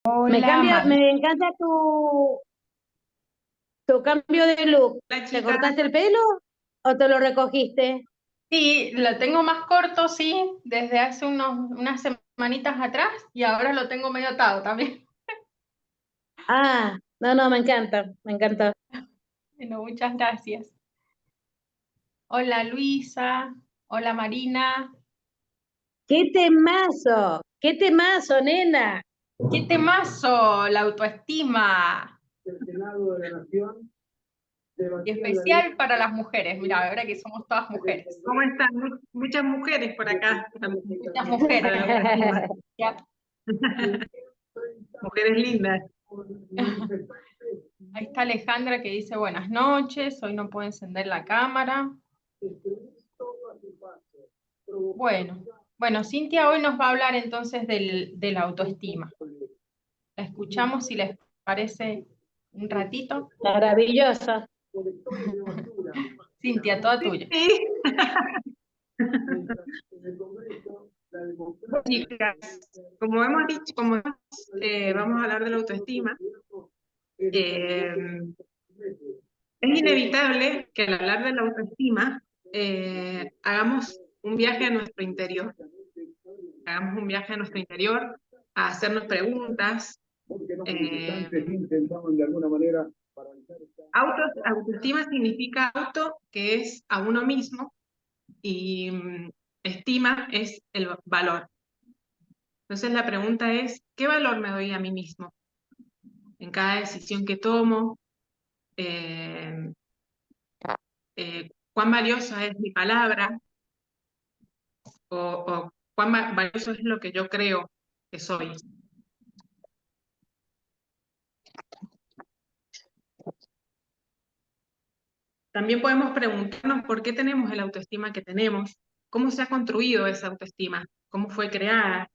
Hola, Mari. Me encanta tu cambio de look. Hola, ¿Te chicas. cortaste el pelo o te lo recogiste? Sí, lo tengo más corto, sí, desde hace unas semanitas atrás y ahora lo tengo medio atado también. Ah, no, no, me encanta, me encanta. Bueno, muchas gracias. Hola, Luisa. Hola, Marina. Qué temazo, nena! ¡Qué temazo! La autoestima. Y especial para las mujeres. Mira, ahora que somos todas mujeres. ¿Cómo están? Muchas mujeres por acá, Muchas mujeres. para la autoestima. Ya. Mujeres lindas. Ahí está Alejandra que dice buenas noches. Hoy no puedo encender la cámara. Bueno, bueno, Cintia hoy nos va a hablar entonces de la autoestima. La escuchamos si les parece un ratito. Maravillosa. Cintia, toda tuya. Sí. Chicas, como hemos dicho, vamos a hablar de la autoestima, eh, es inevitable que al hablar de la autoestima hagamos un viaje a nuestro interior. Hagamos un viaje a nuestro interior, a hacernos preguntas. eh, Autoestima significa auto, que es a uno mismo, y estima es el valor. Entonces la pregunta es, ¿qué valor me doy a mí mismo en cada decisión que tomo? Eh, ¿Cuán valiosa es mi palabra? ¿O cuán valioso es lo que yo creo que soy? También podemos preguntarnos por qué tenemos el autoestima que tenemos, cómo se ha construido esa autoestima, cómo fue creada,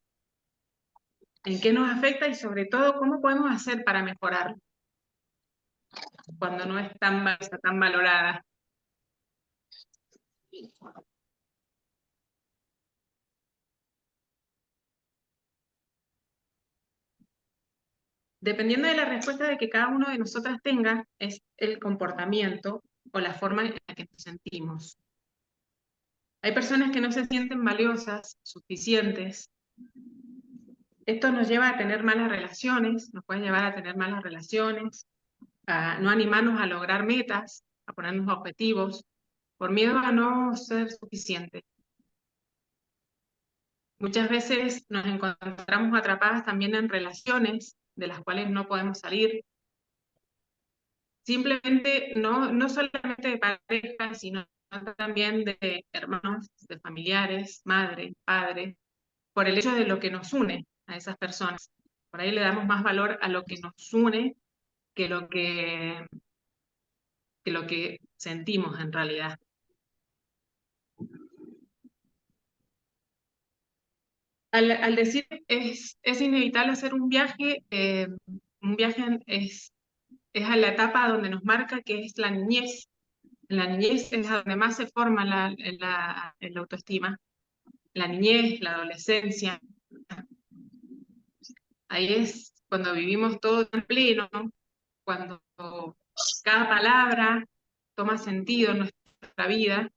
en qué nos afecta y sobre todo cómo podemos hacer para mejorarlo cuando no es está tan valorada. Dependiendo de la respuesta de que cada uno de nosotras tenga, es el comportamiento o la forma en la que nos sentimos. Hay personas que no se sienten valiosas, suficientes. Esto nos lleva a tener malas relaciones, nos puede llevar a tener malas relaciones, a no animarnos a lograr metas, a ponernos objetivos, por miedo a no ser suficiente. Muchas veces nos encontramos atrapadas también en relaciones de las cuales no podemos salir. Simplemente, no solamente de pareja, sino también de hermanos, de familiares, madre, padre, por el hecho de lo que nos une a esas personas. Por ahí le damos más valor a lo que nos une que lo que sentimos en realidad. Al decir es inevitable hacer un viaje es a la etapa donde nos marca que es la niñez. En la niñez es donde más se forma la autoestima. La niñez, la adolescencia, ahí es cuando vivimos todo en pleno, cuando cada palabra toma sentido en nuestra vida.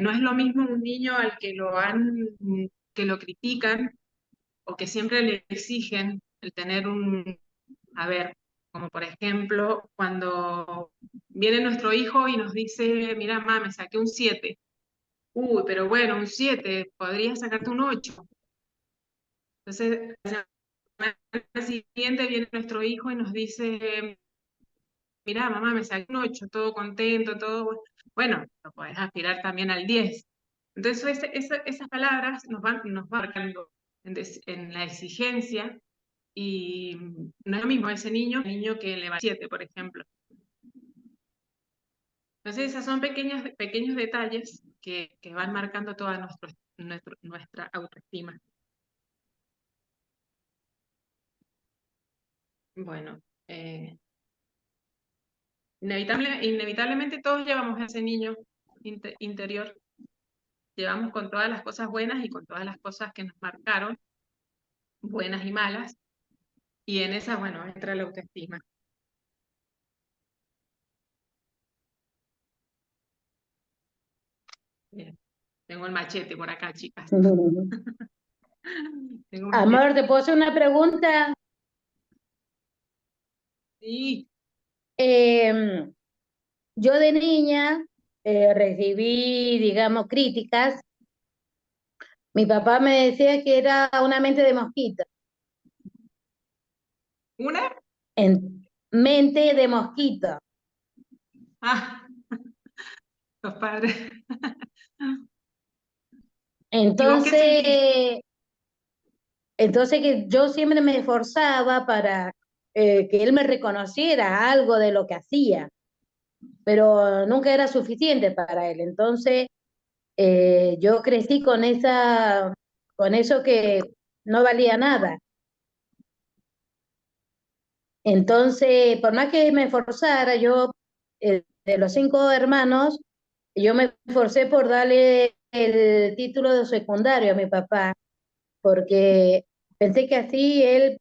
No es lo mismo un niño al que lo critican o que siempre le exigen el tener a ver, como por ejemplo, cuando viene nuestro hijo y nos dice, mira, mamá, me saqué un 7. Uy, pero bueno, un 7, podría sacarte un 8. Entonces, al siguiente viene nuestro hijo y nos dice, mira, mamá, me saqué un 8, todo contento, todo bueno, lo podés aspirar también al 10. Entonces, esas palabras nos van marcando en la exigencia y no es lo mismo ese niño, el niño que le va a 7, por ejemplo. Entonces, esos son pequeños detalles que van marcando toda nuestra autoestima. Bueno, inevitablemente todos llevamos ese niño interior, llevamos con todas las cosas buenas y con todas las cosas que nos marcaron, buenas y malas, Y en esa, bueno, entra la autoestima. Bien. Tengo el machete por acá, chicas. Tengo un machete. Amor, ¿te puedo hacer una pregunta? Sí. Yo de niña recibí, digamos, críticas. Mi papá me decía que era una mente de mosquito. ¿Una? En mente de mosquito. Ah, los padres. ¿Y vos qué sentís? Entonces, que yo siempre me esforzaba para que él me reconociera algo de lo que hacía, pero nunca era suficiente para él. Entonces, yo crecí con eso que no valía nada. Entonces, por más que me esforzara, yo, de los 5 hermanos, yo me esforcé por darle el título de secundario a mi papá, porque pensé que así él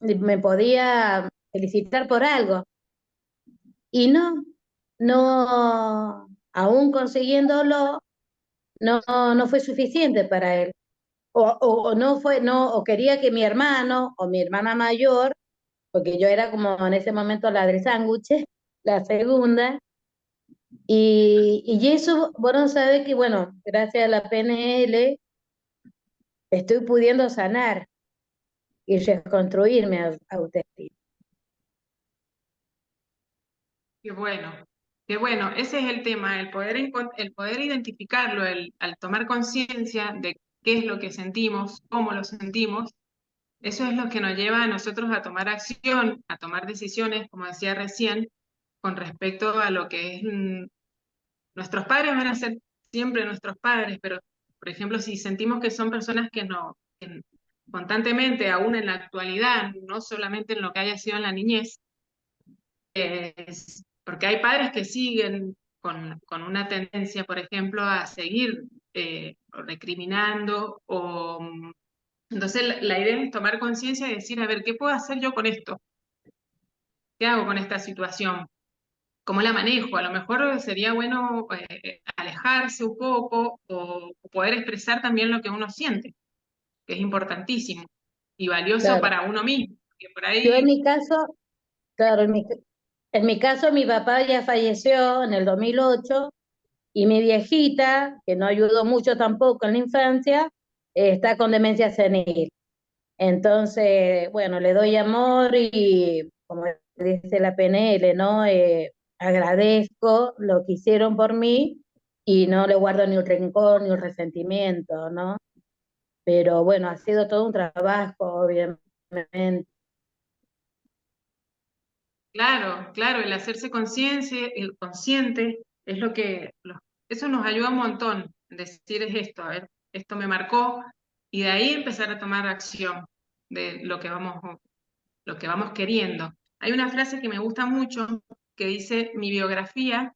me podía felicitar por algo. Y no, no, aún consiguiéndolo, no fue suficiente para él. O no fue, no, o quería que mi hermano o mi hermana mayor, porque yo era como en ese momento la del sándwich, la segunda, y eso, bueno, sabe que, bueno, gracias a la PNL estoy pudiendo sanar y reconstruir mi autoestima. Qué bueno, qué bueno. Ese es el tema, el poder identificarlo, al tomar conciencia de qué es lo que sentimos, cómo lo sentimos. Eso es lo que nos lleva a nosotros a tomar acción, a tomar decisiones, como decía recién, con respecto a lo que es nuestros padres van a ser siempre nuestros padres, pero por ejemplo, si sentimos que son personas que no, que constantemente, aún en la actualidad, no solamente en lo que haya sido en la niñez, porque hay padres que siguen con una tendencia, por ejemplo, a seguir recriminando o... Entonces la idea es tomar conciencia y decir, a ver, ¿qué puedo hacer yo con esto? ¿Qué hago con esta situación? ¿Cómo la manejo? A lo mejor sería bueno alejarse un poco o poder expresar también lo que uno siente, que es importantísimo y valioso Claro, para uno mismo. Que por yo en ahí, mi caso, claro, en mi caso mi papá ya falleció en el 2008 y mi viejita, que no ayudó mucho tampoco en la infancia, está con demencia senil. Entonces, bueno, le doy amor y, como dice la PNL, ¿no? Agradezco lo que hicieron por mí y no le guardo ni un rencor ni un resentimiento, ¿no? Pero bueno, ha sido todo un trabajo, obviamente. claro, claro, el hacerse conciencia, el consciente, es lo que, eso nos ayuda un montón. Decir es esto, a ver, esto me marcó, y de ahí empezar a tomar acción de lo que vamos queriendo. Hay una frase que me gusta mucho que dice, mi biografía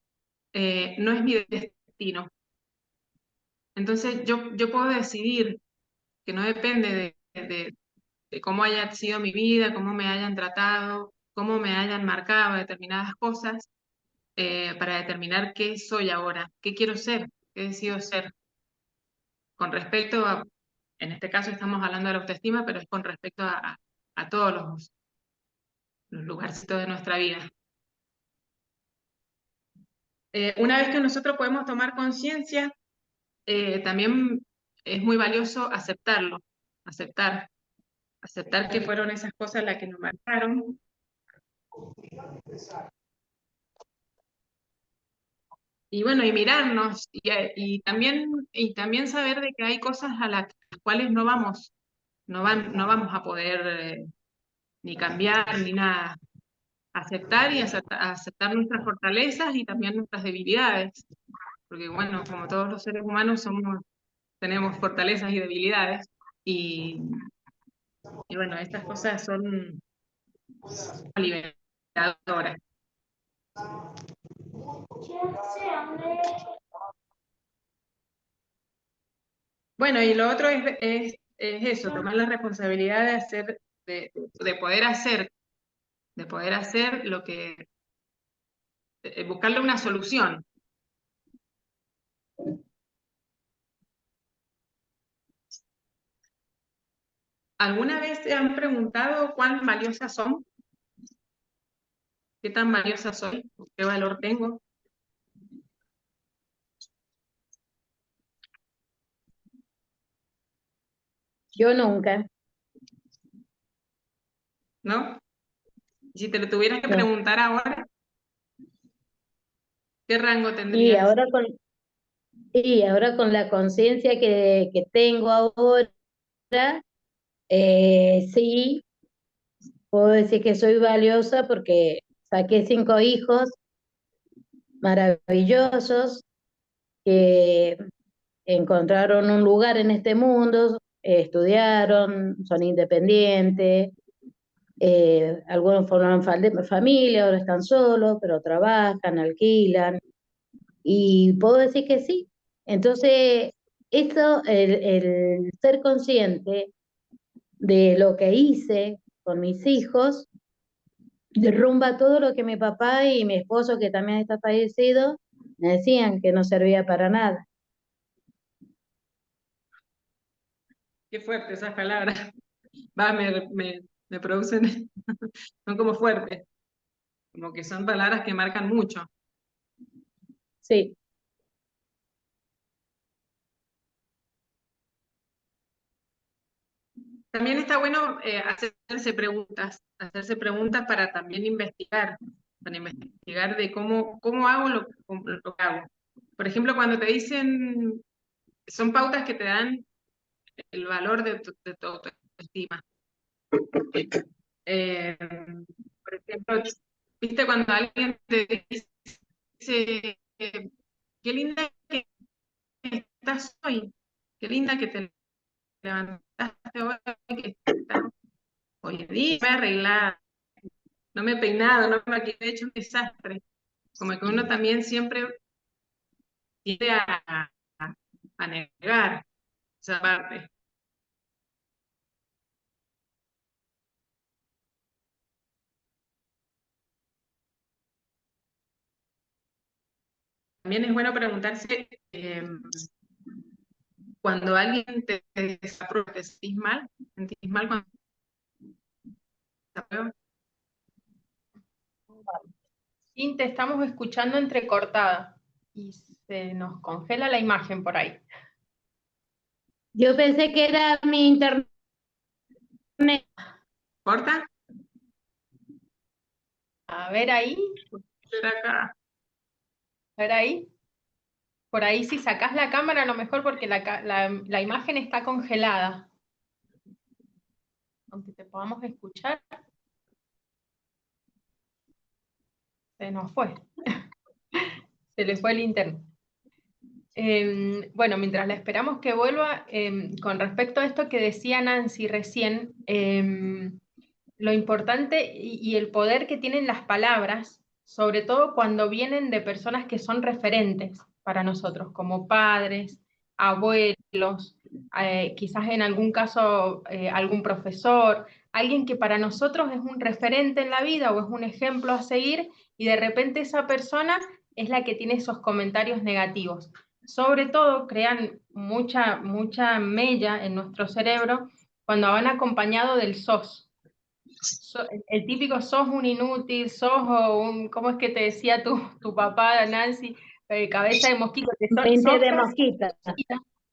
no es mi destino. Entonces yo puedo decidir que no depende de cómo haya sido mi vida, cómo me hayan tratado, cómo me hayan marcado determinadas cosas, para determinar qué soy ahora, qué quiero ser, qué decido ser. Con respecto a, en este caso estamos hablando de la autoestima, pero es con respecto a todos los lugarcitos de nuestra vida. Una vez que nosotros podemos tomar conciencia, también es muy valioso aceptarlo, aceptar, aceptar que fueron esas cosas las que nos marcaron. Y bueno, y mirarnos, y también saber de que hay cosas a las cuales no vamos a poder ni cambiar ni nada. Aceptar y aceptar nuestras fortalezas y también nuestras debilidades. Porque bueno, como todos los seres humanos tenemos fortalezas y debilidades. Y, y bueno, estas cosas son liberadoras. Bueno, y lo otro es eso, tomar la responsabilidad de hacer de poder hacer lo que, buscarle una solución. ¿Alguna vez se han preguntado cuán valiosas son? ¿Qué tan valiosa soy? ¿Qué valor tengo? Yo nunca, ¿No? Y si te lo tuvieras que no. preguntar ahora, ¿qué rango Y tendrías? ahora con, y ahora con la conciencia que tengo ahora, sí, puedo decir que soy valiosa porque saqué 5 hijos maravillosos que encontraron un lugar en este mundo, estudiaron, son independientes, algunos forman familia, ahora están solos, pero trabajan, alquilan, y puedo decir que sí. Entonces, esto, el ser consciente de lo que hice con mis hijos, derrumba todo lo que mi papá y mi esposo, que también está fallecido, me decían que no servía para nada. Qué fuerte esas palabras. Va, me producen, son como fuertes, como que son palabras que marcan mucho. Sí. También está bueno hacerse preguntas para también investigar, de cómo hago lo que hago. Por ejemplo, cuando te dicen, son pautas que te dan el valor de tu autoestima. Eh, por ejemplo, viste cuando alguien te dice, qué linda que estás hoy, qué linda que te levantaste hoy, que estás hoy día, me he arreglado, no me he peinado, no me he maquillado, he hecho un desastre. Como que uno también siempre tiende a negar esa parte. También es bueno preguntarse cuando alguien te desaprueba, te sentís mal cuando te desaprueba. Sí, te estamos escuchando entrecortada y se nos congela la imagen por ahí. Yo pensé que era mi internet. ¿Corta? A ver ahí, Era acá. a ver ahí. Por ahí si sacás la cámara a lo mejor porque la imagen está congelada. Aunque te podamos escuchar, se nos fue. Se le fue el internet. Bueno, mientras la esperamos que vuelva, con respecto a esto que decía Nancy recién, lo importante y el poder que tienen las palabras, sobre todo cuando vienen de personas que son referentes para nosotros, como padres, abuelos, quizás en algún caso algún profesor, alguien que para nosotros es un referente en la vida o es un ejemplo a seguir, y de repente esa persona es la que tiene esos comentarios negativos. Sobre todo crean mucha mella en nuestro cerebro cuando van acompañado del sos. El típico sos un inútil, sos un, ¿cómo es que te decía tu papá, Nancy? Cabeza de mosquito, que Mente son de frases. mosquita.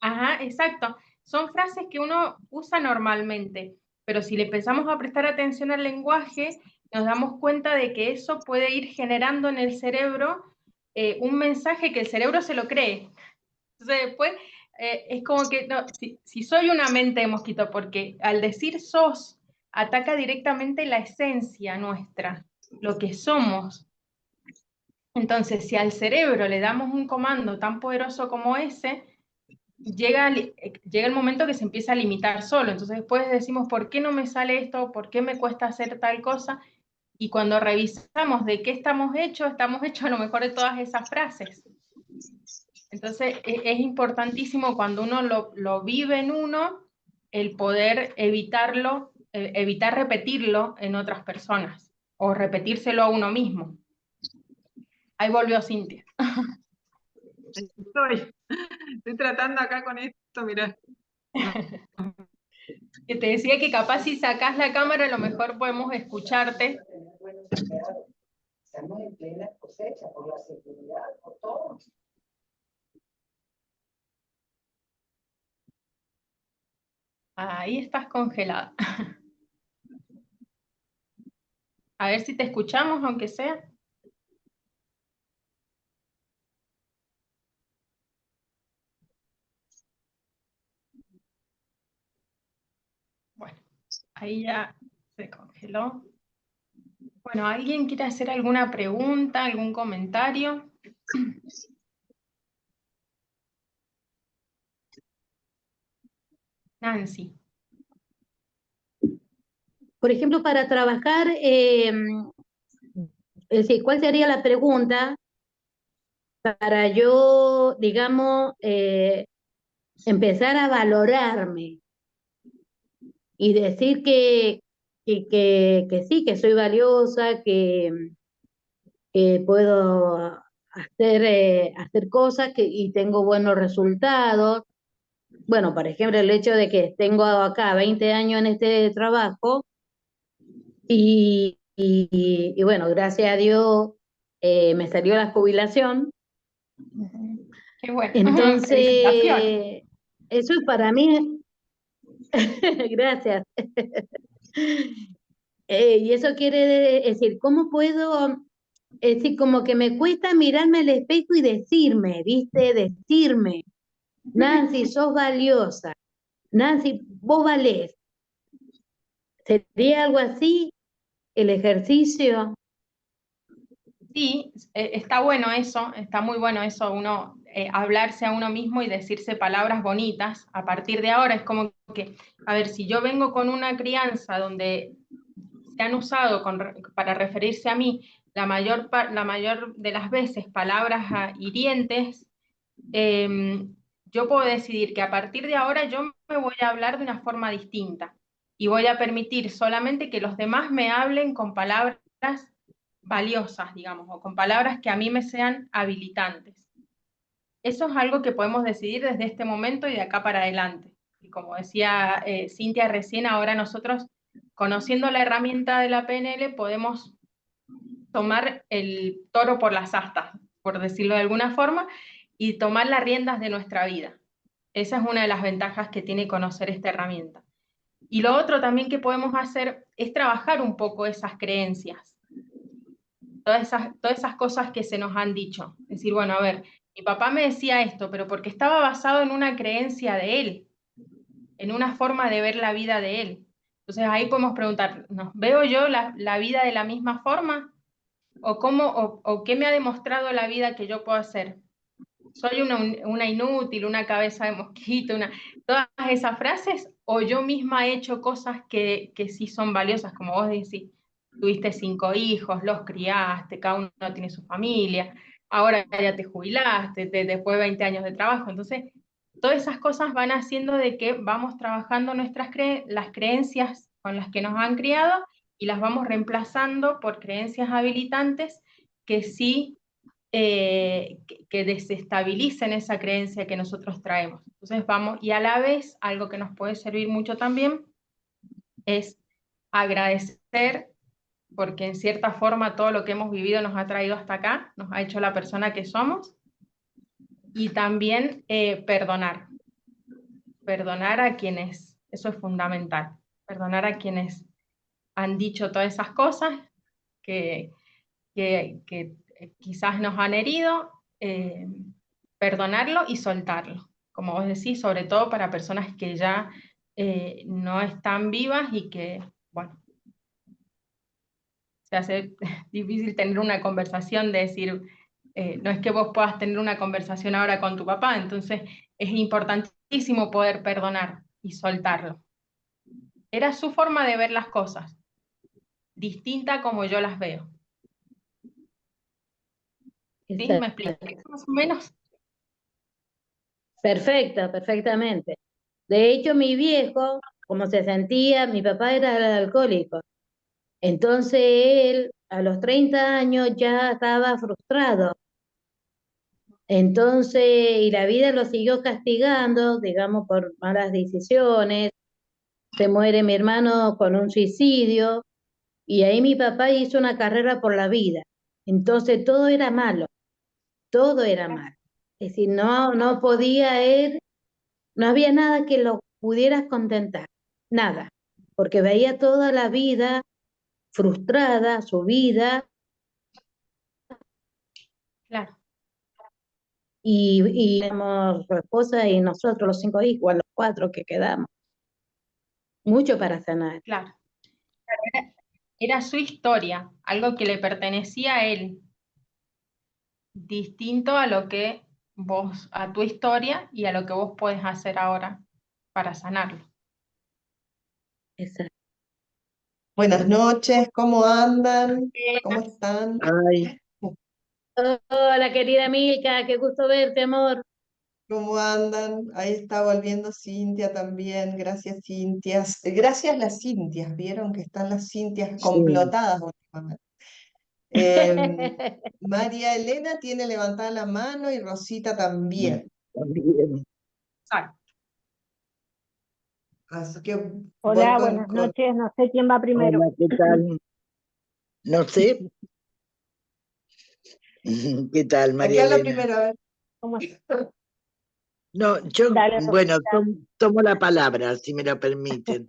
Ajá, exacto. Son frases que uno usa normalmente, pero si le empezamos a prestar atención al lenguaje, nos damos cuenta de que eso puede ir generando en el cerebro un mensaje que el cerebro se lo cree. Entonces después es como que, no, si soy una mente de mosquito, porque al decir sos, ataca directamente la esencia nuestra, lo que somos. Entonces, si al cerebro le damos un comando tan poderoso como ese, llega el momento que se empieza a limitar solo. Entonces después decimos, ¿por qué no me sale esto? ¿Por qué me cuesta hacer tal cosa? Y cuando revisamos de qué estamos hechos a lo mejor de todas esas frases. Entonces es importantísimo cuando uno lo vive en uno, el poder evitarlo evitar repetirlo en otras personas o repetírselo a uno mismo. Ahí volvió Cintia. Estoy tratando acá con esto, mirá. Que te decía que capaz si sacás la cámara a lo mejor podemos escucharte. Estamos en plena cosecha por la seguridad, por todo. Ahí estás congelada. A ver si te escuchamos, aunque sea. Bueno, ahí ya se congeló. Bueno, ¿alguien quiere hacer alguna pregunta, algún comentario? Nancy. Por ejemplo, para trabajar, es decir, ¿cuál sería la pregunta para yo, digamos, empezar a valorarme y decir que sí, que soy valiosa, que puedo hacer cosas y tengo buenos resultados? Bueno, por ejemplo, el hecho de que tengo acá 20 años en este trabajo y bueno, gracias a Dios me salió la jubilación. Qué bueno. Felicitaciones. Entonces, eso es para mí, gracias. Y eso quiere decir, ¿cómo puedo? Es decir, como que me cuesta mirarme al espejo y decirme, ¿viste? Decirme, Nancy, sos valiosa. Nancy, vos valés. ¿Sería algo así el ejercicio? Sí, está bueno eso, está muy bueno eso, uno hablarse a uno mismo y decirse palabras bonitas. A partir de ahora es como que, a ver, si yo vengo con una crianza donde se han usado para referirse a mí la mayor de las veces palabras hirientes, yo puedo decidir que a partir de ahora yo me voy a hablar de una forma distinta y voy a permitir solamente que los demás me hablen con palabras valiosas, digamos, o con palabras que a mí me sean habilitantes. Eso es algo que podemos decidir desde este momento y de acá para adelante. Y como decía Cintia recién, ahora nosotros, conociendo la herramienta de la PNL, podemos tomar el toro por las astas, por decirlo de alguna forma, y tomar las riendas de nuestra vida. Esa es una de las ventajas que tiene conocer esta herramienta. Y lo otro también que podemos hacer es trabajar un poco esas creencias, todas esas cosas que se nos han dicho. Decir, bueno, a ver, mi papá me decía esto, pero porque estaba basado en una creencia de él, en una forma de ver la vida de él. Entonces ahí podemos preguntarnos, ¿veo yo la vida de la misma forma? ¿O qué me ha demostrado la vida que yo puedo hacer? ¿Soy una inútil, una cabeza de mosquito, todas esas frases? ¿O yo misma he hecho cosas que sí son valiosas, como vos decís? Tuviste 5 hijos, los criaste, cada uno tiene su familia, ahora ya te jubilaste, después de 20 años de trabajo. Entonces, todas esas cosas van haciendo de que vamos trabajando las creencias con las que nos han criado y las vamos reemplazando por creencias habilitantes que sí que desestabilicen esa creencia que nosotros traemos. Entonces vamos, y a la vez, algo que nos puede servir mucho también es agradecer, porque en cierta forma todo lo que hemos vivido nos ha traído hasta acá, nos ha hecho la persona que somos, y también perdonar a quienes, eso es fundamental, perdonar a quienes han dicho todas esas cosas que, que quizás nos han herido, perdonarlo y soltarlo. Como vos decís, sobre todo para personas que ya no están vivas y que, bueno, se hace difícil tener una conversación de decir, no es que vos puedas tener una conversación ahora con tu papá, entonces es importantísimo poder perdonar y soltarlo. Era su forma de ver las cosas, distinta como yo las veo. ¿Sí? ¿Me expliqué más o menos? Perfecto, perfectamente. De hecho, mi viejo, cómo se sentía. Mi papá era alcohólico. Entonces él a los 30 años ya estaba frustrado. Entonces, y la vida lo siguió castigando, digamos, por malas decisiones. Se muere mi hermano con un suicidio, y ahí mi papá hizo una carrera por la vida. Entonces todo era malo, todo era malo. Es decir, no podía él, no había nada que lo pudiera contentar, nada, porque veía toda la vida frustrada, su vida, Claro, y éramos su esposa y nosotros, los 5 hijos, los 4 que quedamos. Mucho para sanar. claro. Era su historia, algo que le pertenecía a él, distinto a lo que vos, a tu historia y a lo que vos podés hacer ahora para sanarlo. Exacto. Buenas noches, ¿cómo andan? ¿Cómo están? Ay, Hola, querida Milka, qué gusto verte, amor. ¿Cómo andan? Ahí está volviendo Cintia también. Gracias, Cintias. Gracias las Cintias. Vieron que están las Cintias sí, complotadas últimamente. Em, María Elena tiene levantada la mano y Rosita también. también. Exacto. Así que voy Hola, con, buenas noches. No sé quién va primero. Hola, ¿qué tal? No sé. ¿Qué tal, María acá la Elena? primera vez. ¿Cómo estás? No, yo, Dale, bueno, Rosita. tomo la palabra, si me lo permiten.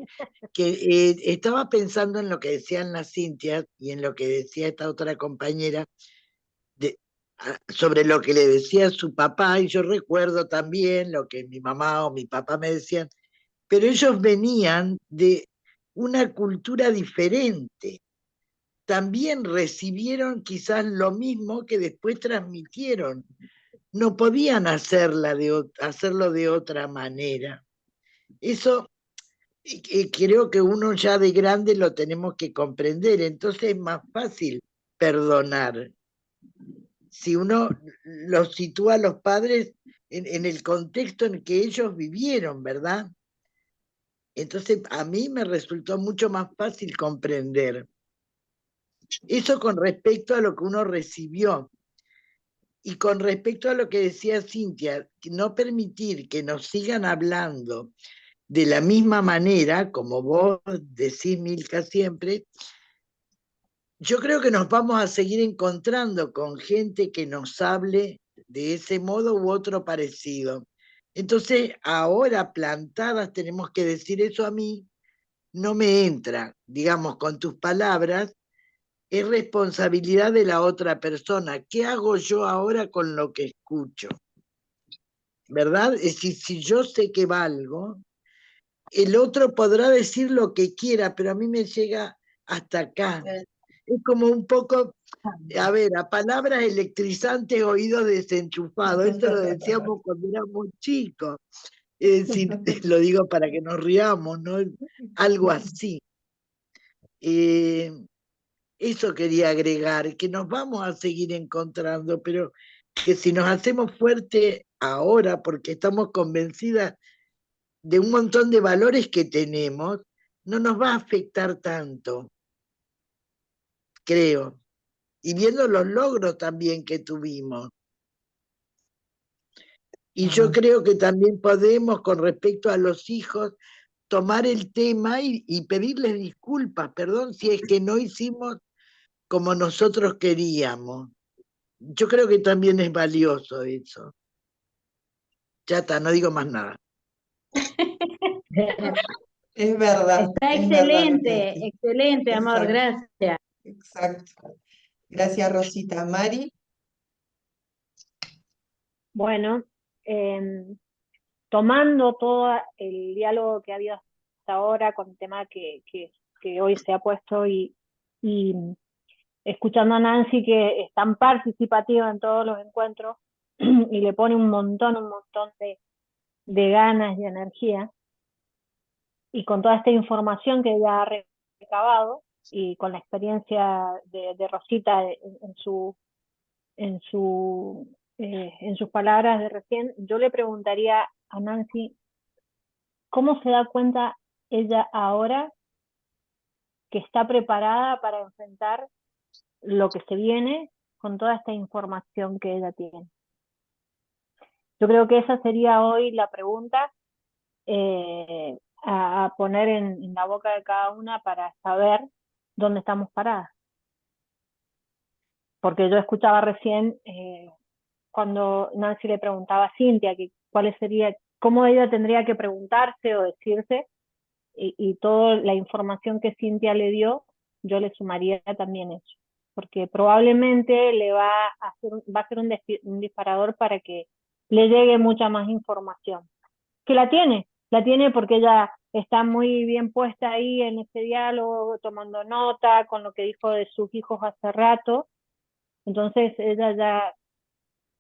Que estaba pensando en lo que decían las Cintias y en lo que decía esta otra compañera sobre lo que le decía su papá, y yo recuerdo también lo que mi mamá o mi papá me decían, pero ellos venían de una cultura diferente. También recibieron quizás lo mismo que después transmitieron. No podían hacerlo de otra manera. Eso creo que uno ya de grande lo tenemos que comprender, entonces es más fácil perdonar. Si uno los sitúa a los padres en el contexto en que ellos vivieron, ¿verdad? Entonces a mí me resultó mucho más fácil comprender. Eso con respecto a lo que uno recibió. Y con respecto a lo que decía Cintia, no permitir que nos sigan hablando de la misma manera, como vos decís, Milka, siempre, yo creo que nos vamos a seguir encontrando con gente que nos hable de ese modo u otro parecido. Entonces, ahora plantadas tenemos que decir eso a mí, no me entra, digamos, con tus palabras, es responsabilidad de la otra persona. ¿Qué hago yo ahora con lo que escucho? ¿Verdad? Es decir, si yo sé que valgo, el otro podrá decir lo que quiera, pero a mí me llega hasta acá. Es como un poco, a ver, a palabras electrizantes, oídos desenchufados. Esto lo decíamos cuando éramos chicos. Es decir, lo digo para que nos riamos, ¿no? Algo así. Eso quería agregar, que nos vamos a seguir encontrando, pero que si nos hacemos fuerte ahora, porque estamos convencidas de un montón de valores que tenemos, no nos va a afectar tanto, creo. Y viendo los logros también que tuvimos. Y yo creo que también podemos, con respecto a los hijos, tomar el tema y pedirles disculpas, perdón, si es que no hicimos como nosotros queríamos. Yo creo que también es valioso eso. Ya está, no digo más nada. Es verdad, Está es verdad lo que excelente, decís. excelente, amor, Exacto, gracias. exacto. Gracias, Rosita. Mari. Bueno, tomando todo el diálogo que ha habido hasta ahora con el tema que hoy se ha puesto y escuchando a Nancy que es tan participativa en todos los encuentros y le pone un montón de ganas y energía, y con toda esta información que ella ha recabado y con la experiencia de Rosita en sus palabras de recién, yo le preguntaría a Nancy cómo se da cuenta ella ahora que está preparada para enfrentar lo que se viene con toda esta información que ella tiene? Yo creo que esa sería hoy la pregunta a poner en la boca de cada una para saber dónde estamos paradas. Porque yo escuchaba recién cuando Nancy le preguntaba a Cintia que cuál sería, cómo ella tendría que preguntarse o decirse, y toda la información que Cintia le dio, yo le sumaría también eso, porque probablemente le va a ser un disparador para que le llegue mucha más información. Que la tiene porque ella está muy bien puesta ahí en ese diálogo, tomando nota con lo que dijo de sus hijos hace rato. Entonces ella ya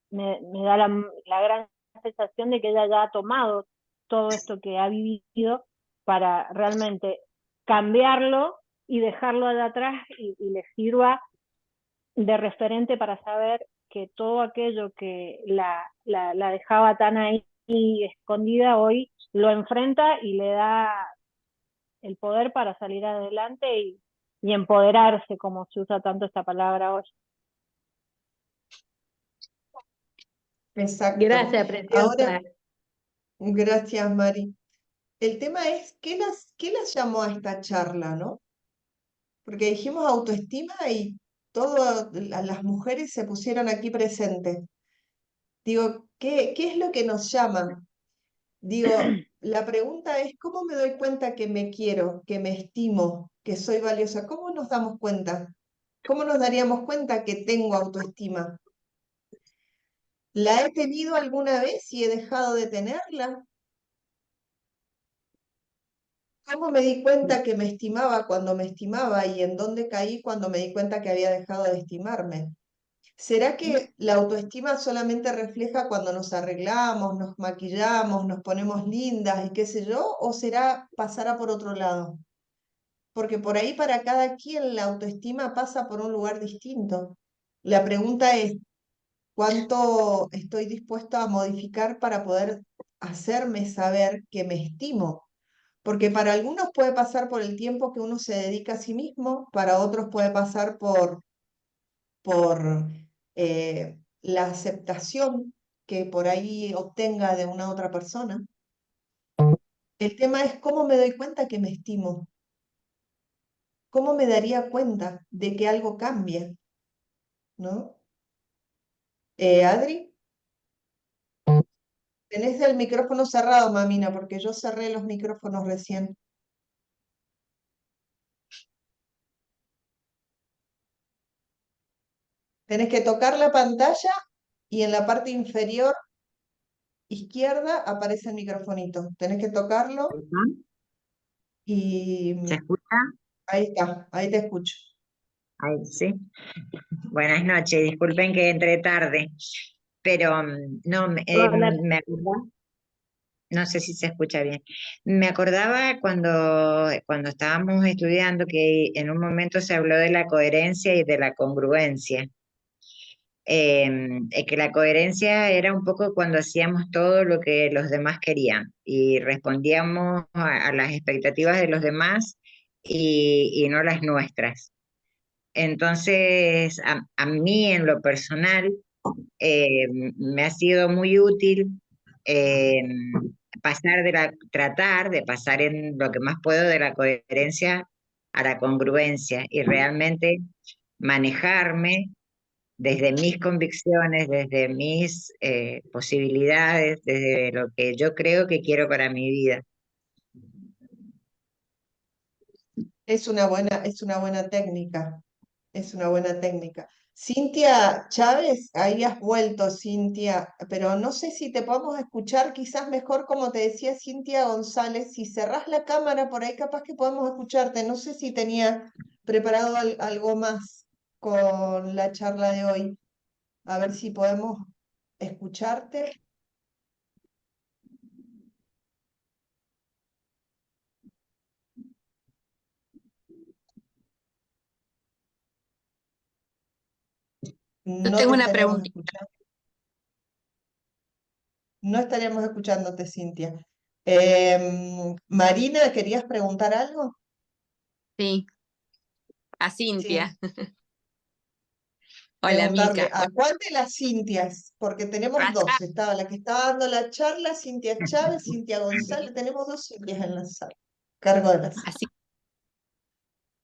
me da la gran sensación de que ella ya ha tomado todo esto que ha vivido para realmente cambiarlo y dejarlo de atrás y le sirva de referente para saber que todo aquello que la dejaba tan ahí escondida hoy lo enfrenta y le da el poder para salir adelante y empoderarse, como se usa tanto esta palabra hoy. Exacto. Gracias, Ahora, preciosa. gracias, Mari. El tema es, qué las llamó a esta charla, ¿no? Porque dijimos autoestima y todas las mujeres se pusieron aquí presentes. Digo, ¿qué es lo que nos llama? Digo, la pregunta es, ¿cómo me doy cuenta que me quiero, que me estimo, que soy valiosa? ¿Cómo nos damos cuenta? ¿Cómo nos daríamos cuenta que tengo autoestima? ¿La he tenido alguna vez y he dejado de tenerla? ¿Cómo me di cuenta que me estimaba cuando me estimaba y en dónde caí cuando me di cuenta que había dejado de estimarme? ¿Será que la autoestima solamente refleja cuando nos arreglamos, nos maquillamos, nos ponemos lindas y qué sé yo? ¿O será pasará por otro lado? Porque por ahí para cada quien la autoestima pasa por un lugar distinto. La pregunta es, ¿cuánto estoy dispuesto a modificar para poder hacerme saber que me estimo? Porque para algunos puede pasar por el tiempo que uno se dedica a sí mismo, para otros puede pasar por la aceptación que por ahí obtenga de una otra persona. El tema es cómo me doy cuenta que me estimo, cómo me daría cuenta de que algo cambia, ¿no? Adri, tenés el micrófono cerrado, mamina, porque yo cerré los micrófonos recién. Tenés que tocar la pantalla y en la parte inferior izquierda aparece el microfonito. Tenés que tocarlo y ¿Se escucha? ahí está, ahí te escucho. Ay, sí. Buenas noches, disculpen que entré tarde, pero no, Hola. me acordaba, no sé si se escucha bien. Me acordaba cuando estábamos estudiando que en un momento se habló de la coherencia y de la congruencia. Que la coherencia era un poco cuando hacíamos todo lo que los demás querían y respondíamos a las expectativas de los demás y no las nuestras. Entonces, a mí en lo personal me ha sido muy útil eh, tratar de pasar en lo que más puedo de la coherencia a la congruencia y realmente manejarme desde mis convicciones, desde mis posibilidades, desde lo que yo creo que quiero para mi vida. Es una buena técnica. Es una buena técnica. Cintia Chávez, ahí has vuelto, Cintia, pero no sé si te podemos escuchar quizás mejor, como te decía Cintia González, si cerrás la cámara por ahí, capaz que podemos escucharte. No sé si tenía preparado algo más con la charla de hoy. A ver si podemos escucharte. Yo No te tengo una estaríamos preguntita. escuchando. No estaríamos escuchándote, Cintia. Marina, ¿querías preguntar algo? Sí, a Sí. Cintia. Hola, Preguntarle, Mica. ¿a cuál de las Cintias? Porque tenemos Rachá, dos. Estaba la que estaba dando la charla, Cintia Chávez, Cintia González. Tenemos dos Cintias en la sala. Cargo de la sala. así,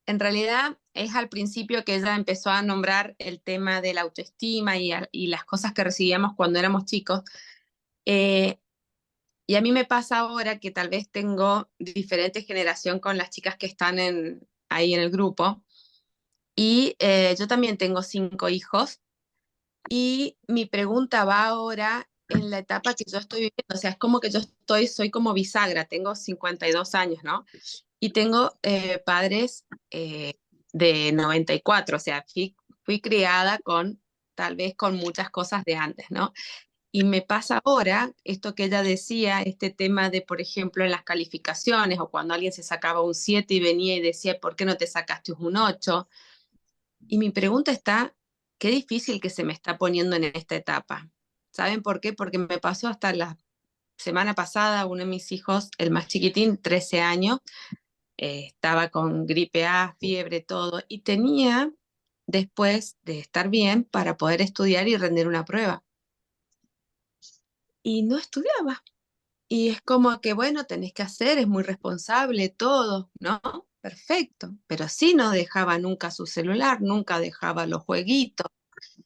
en realidad es al principio que ella empezó a nombrar el tema de la autoestima y las cosas que recibíamos cuando éramos chicos. Eh, y a mí me pasa ahora que tal vez tengo diferente generación con las chicas que están ahí en el grupo. Y yo también tengo 5 hijos. Y mi pregunta va ahora en la etapa que yo estoy viviendo. O sea, es como que soy como bisagra, tengo 52 años, ¿no? Y tengo padres de 94, o sea, fui criada tal vez con muchas cosas de antes, ¿no? Y me pasa ahora esto que ella decía, este tema de, por ejemplo, en las calificaciones o cuando alguien se sacaba un 7 y venía y decía, ¿por qué no te sacaste un 8? Y mi pregunta está, qué difícil que se me está poniendo en esta etapa. ¿Saben por qué? Porque me pasó hasta la semana pasada, uno de mis hijos, el más chiquitín, 13 años, estaba con gripe A, fiebre, todo, y tenía después de estar bien para poder estudiar y rendir una prueba. Y no estudiaba. Y es como que, bueno, tenés que hacer, es muy responsable, todo, ¿no? Perfecto. Pero sí no dejaba nunca su celular, nunca dejaba los jueguitos,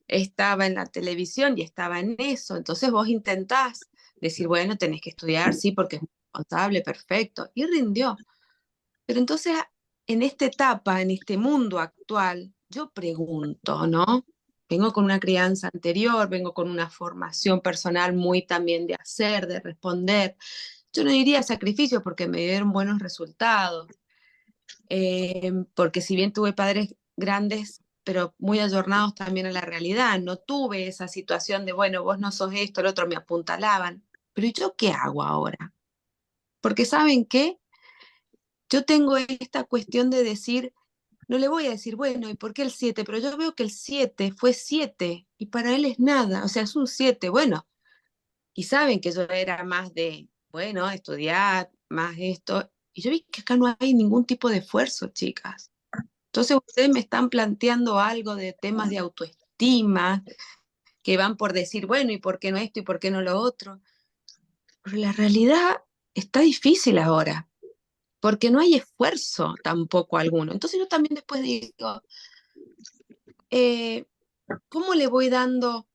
estaba en la televisión y estaba en eso. Entonces vos intentás decir, bueno, tenés que estudiar, sí, porque es muy responsable, perfecto. Y rindió. Pero entonces, en esta etapa, en este mundo actual, yo pregunto, ¿no? Vengo con una crianza anterior, vengo con una formación personal muy también de hacer, de responder. Yo no diría sacrificio porque me dieron buenos resultados, porque si bien tuve padres grandes, pero muy ayornados también a la realidad, no tuve esa situación de, bueno, vos no sos esto, el otro me apuntalaban. Pero ¿y yo qué hago ahora? Porque ¿saben qué? Yo tengo esta cuestión de decir, no le voy a decir, bueno, ¿y por qué el 7? Pero yo veo que el 7 fue 7 y para él es nada, o sea, es un 7, bueno, y saben que yo era más de, bueno, estudiar, más esto, y yo vi que acá no hay ningún tipo de esfuerzo, chicas. Entonces ustedes me están planteando algo de temas de autoestima, que van por decir, bueno, ¿y por qué no esto y por qué no lo otro? Pero la realidad está difícil ahora, porque no hay esfuerzo tampoco alguno. Entonces yo también después digo, eh, ¿cómo le voy dando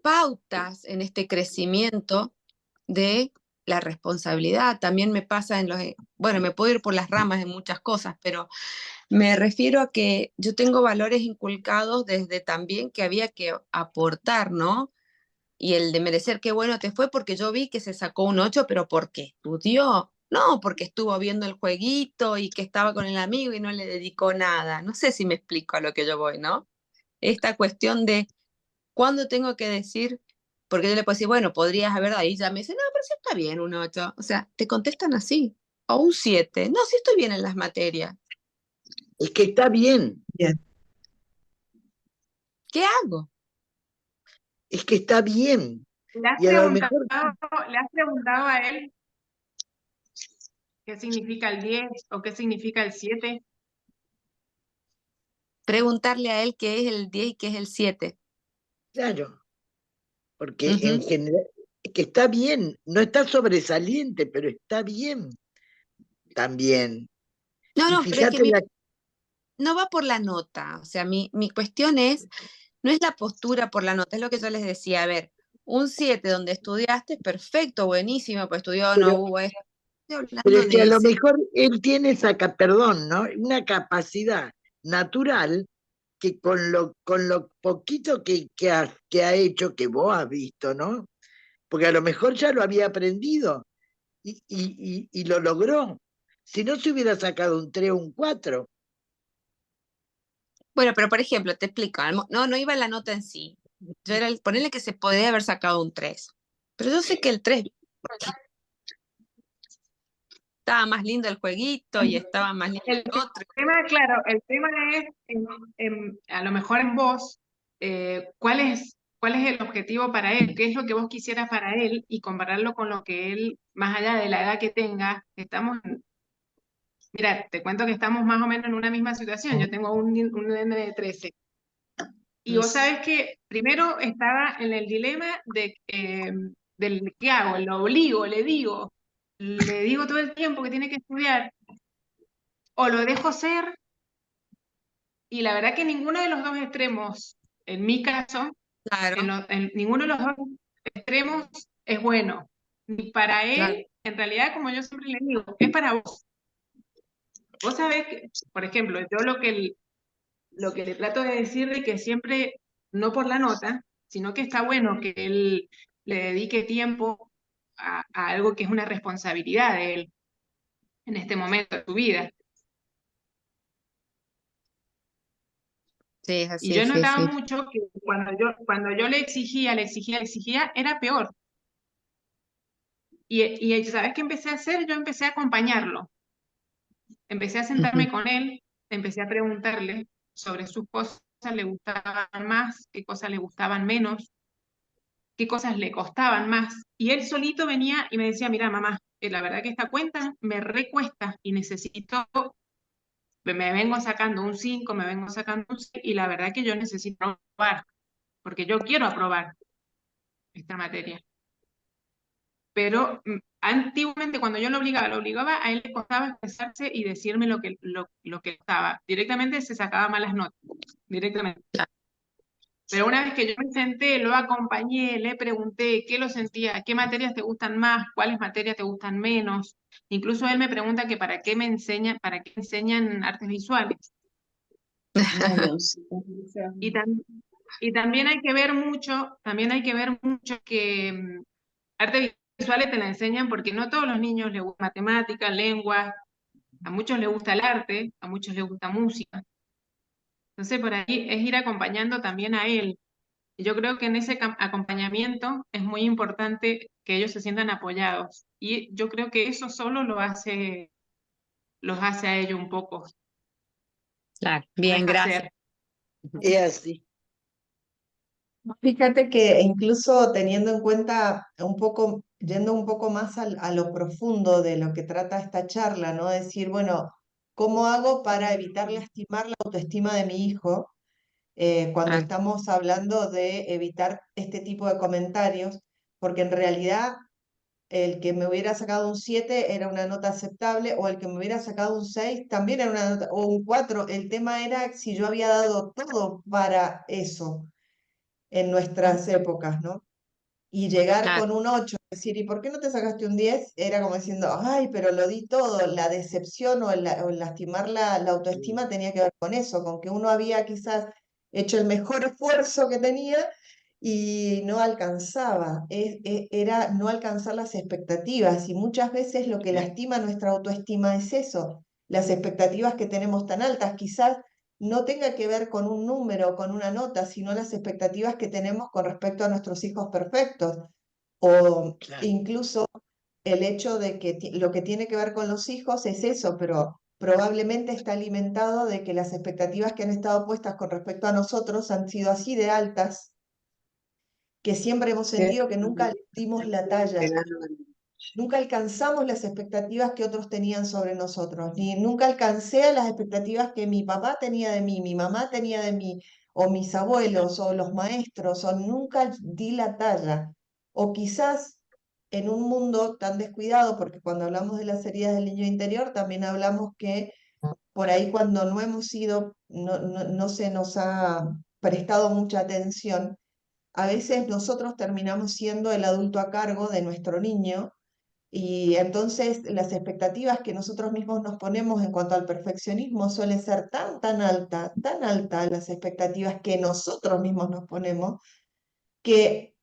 pautas en este crecimiento de la responsabilidad? También me pasa bueno, me puedo ir por las ramas en muchas cosas, pero me refiero a que yo tengo valores inculcados desde también que había que aportar, ¿no? Y el de merecer, qué bueno te fue porque yo vi que se sacó un 8, pero porque estudió, no porque estuvo viendo el jueguito y que estaba con el amigo y no le dedicó nada. No sé si me explico a lo que yo voy, ¿no? Esta cuestión de cuándo tengo que decir, porque yo le puedo decir, bueno, podrías haber, ahí ya me dice, no, pero sí está bien un 8. O sea, te contestan así. O un 7. No, sí estoy bien en las materias. Es que está bien, Bien. ¿Qué hago? es que está bien. ¿Le has Y a lo mejor, preguntado a él qué significa el 10 o qué significa el 7? Preguntarle a él qué es el 10 y qué es el 7. claro, porque en general, es que está bien, no está sobresaliente, pero está bien también. No, Y no, pero es que fíjate no va por la nota. O sea, mi cuestión no es la postura por la nota, es lo que yo les decía. A ver, un 7 donde estudiaste, perfecto, buenísimo, pues estudió, no pero, hubo esto. Estoy pero hablando es que a de lo ese. mejor él tiene esa, perdón, ¿no? Una capacidad natural que con lo poquito que ha hecho, que vos has visto, ¿no? Porque a lo mejor ya lo había aprendido y lo logró. Si no se hubiera sacado un 3 o un 4. Bueno, pero por ejemplo, te explico, no iba en la nota en sí. Yo era ponerle que se podía haber sacado un 3. Pero yo sé que el 3 estaba más lindo el jueguito y estaba más lindo El el otro. tema, claro, el tema es, a lo mejor en vos, ¿cuál es cuál es el objetivo para él, qué es lo que vos quisieras para él y compararlo con lo que él, más allá de la edad que tenga, mira, te cuento que estamos más o menos en una misma situación. Yo tengo un nene de 13. Y vos sabés que primero estaba en el dilema del qué hago, lo obligo, le digo todo el tiempo que tiene que estudiar, o lo dejo ser, y la verdad que ninguno de los dos extremos, en mi caso, Claro, ninguno de los dos extremos es bueno. Ni para claro. él, en realidad, como yo siempre le digo, es para vos. Vos sabés que, por ejemplo, yo lo que le trato de decir de que siempre, no por la nota, sino que está bueno que él le dedique tiempo a algo que es una responsabilidad de él en este momento de su vida. Sí, es Y así, yo sí, notaba sí. mucho que cuando yo le exigía, era peor. Y ¿sabes qué empecé a hacer? Yo empecé a acompañarlo. Empecé a sentarme Ujú. con él, empecé a preguntarle sobre sus cosas le gustaban más, qué cosas le gustaban menos, qué cosas le costaban más. Y él solito venía y me decía, mira, mamá, la verdad que esta cuenta me recuesta y necesito, me vengo sacando un 5, me vengo sacando un 6, y la verdad que yo necesito aprobar, porque yo quiero aprobar esta materia. Pero antiguamente cuando yo lo obligaba, a él le costaba expresarse y decirme lo que estaba. Directamente se sacaba malas notas, directamente. Pero una vez que yo me senté, lo acompañé, le pregunté qué lo sentía, qué materias te gustan más, cuáles materias te gustan menos. Incluso él me pregunta que para qué enseñan artes visuales. Bueno, sí. Y, y también hay que ver mucho que artes visuales te la enseñan porque no a todos los niños les gusta matemática, lengua, a muchos les gusta el arte, a muchos les gusta música. Entonces por ahí es ir acompañando también a él. Y yo creo que en ese acompañamiento es muy importante que ellos se sientan apoyados. Y yo creo que eso solo los hace a ellos un poco. Claro, Los bien, deja gracias. ser. Es así. Fíjate que incluso teniendo en cuenta un poco, yendo un poco más a lo profundo de lo que trata esta charla, ¿no? Decir, bueno, ¿cómo hago para evitar lastimar la autoestima de mi hijo? Cuando Claro, estamos hablando de evitar este tipo de comentarios, porque en realidad el que me hubiera sacado un 7 era una nota aceptable, o el que me hubiera sacado un 6 también era una nota, o un 4. El tema era si yo había dado todo para eso en nuestras épocas, ¿no? Y llegar claro, con un 8, decir, ¿y por qué no te sacaste un 10? Era como diciendo, ay, pero lo di todo. La decepción o el lastimar la autoestima tenía que ver con eso, con que uno había quizás hecho el mejor esfuerzo que tenía y no alcanzaba. Era no alcanzar las expectativas, y muchas veces lo que lastima nuestra autoestima es eso, las expectativas que tenemos tan altas. Quizás no tenga que ver con un número, con una nota, sino las expectativas que tenemos con respecto a nuestros hijos perfectos, o Claro. incluso el hecho de que lo que tiene que ver con los hijos es eso, pero probablemente está alimentado de que las expectativas que han estado puestas con respecto a nosotros han sido así de altas, que siempre hemos sentido que nunca dimos la talla. Nunca alcanzamos las expectativas que otros tenían sobre nosotros, ni nunca alcancé a las expectativas que mi papá tenía de mí, mi mamá tenía de mí, o mis abuelos, o los maestros, o nunca di la talla. O quizás en un mundo tan descuidado, porque cuando hablamos de las heridas del niño interior, también hablamos que por ahí cuando no hemos sido, no se nos ha prestado mucha atención, a veces nosotros terminamos siendo el adulto a cargo de nuestro niño, y entonces las expectativas que nosotros mismos nos ponemos en cuanto al perfeccionismo suelen ser tan alta las expectativas que nosotros mismos nos ponemos, que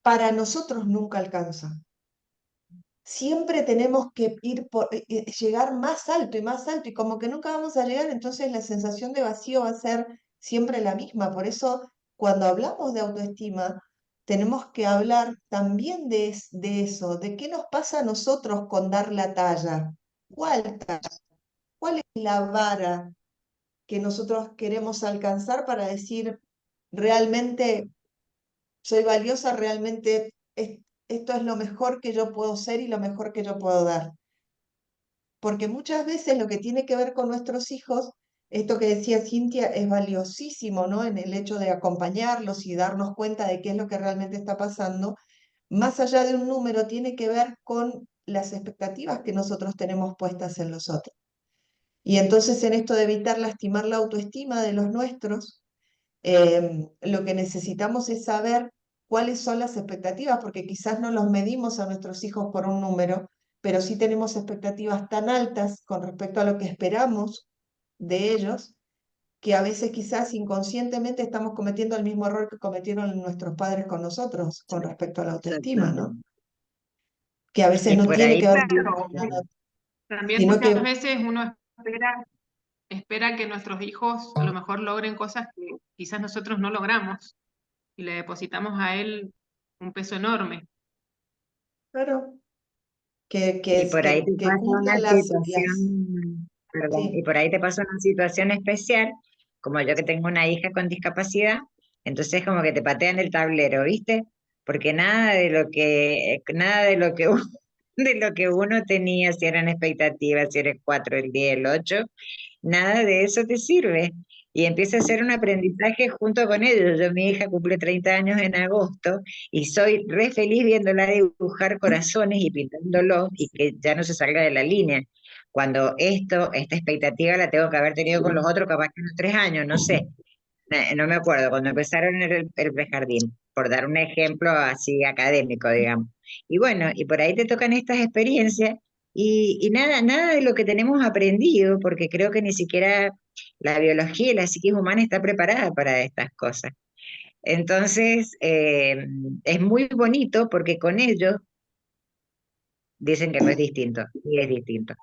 para nosotros nunca alcanza. Siempre tenemos que llegar más alto y más alto, y como que nunca vamos a llegar, entonces la sensación de vacío va a ser siempre la misma. Por eso, cuando hablamos de autoestima, tenemos que hablar también de eso, de qué nos pasa a nosotros con dar la talla. ¿Cuál talla? ¿Cuál es la vara que nosotros queremos alcanzar para decir realmente soy valiosa realmente, esto es lo mejor que yo puedo ser y lo mejor que yo puedo dar. Porque muchas veces lo que tiene que ver con nuestros hijos, esto que decía Cintia, es valiosísimo, ¿no? En el hecho de acompañarlos y darnos cuenta de qué es lo que realmente está pasando, más allá de un número, tiene que ver con las expectativas que nosotros tenemos puestas en los otros. Y entonces en esto de evitar lastimar la autoestima de los nuestros, lo que necesitamos es saber cuáles son las expectativas, porque quizás no los medimos a nuestros hijos por un número, pero sí tenemos expectativas tan altas con respecto a lo que esperamos de ellos, que a veces quizás inconscientemente estamos cometiendo el mismo error que cometieron nuestros padres con nosotros con respecto a la autoestima, ¿no? Exactamente. Que a veces Y no por tiene ahí, que ver Claro, con nada, también sino muchas que, veces uno espera que nuestros hijos a lo mejor logren cosas que quizás nosotros no logramos y le depositamos a él un peso enorme. claro, y por ahí te que pasa una cumplan situación, perdón, y sí, por ahí te pasa una situación especial, como yo que tengo una hija con discapacidad, entonces como que te patean el tablero, ¿viste? Porque nada de lo que de lo que uno tenía, si eran expectativas, si eres 4, el 10, el 8, nada de eso te sirve. Y empieza a ser un aprendizaje junto con ellos. Yo, mi hija cumple 30 años en agosto y soy re feliz viéndola dibujar corazones y pintándolos y que ya no se salga de la línea. Cuando esta expectativa la tengo que haber tenido con los otros, capaz que unos 3 años, no sé. No me acuerdo, cuando empezaron el prejardín, por dar un ejemplo así académico, digamos. Y bueno, y por ahí te tocan estas experiencias y nada de lo que tenemos aprendido, porque creo que ni siquiera la biología y la psiquis humana está preparada para estas cosas. Entonces, es muy bonito porque con ellos dicen que no es distinto, y es distinto.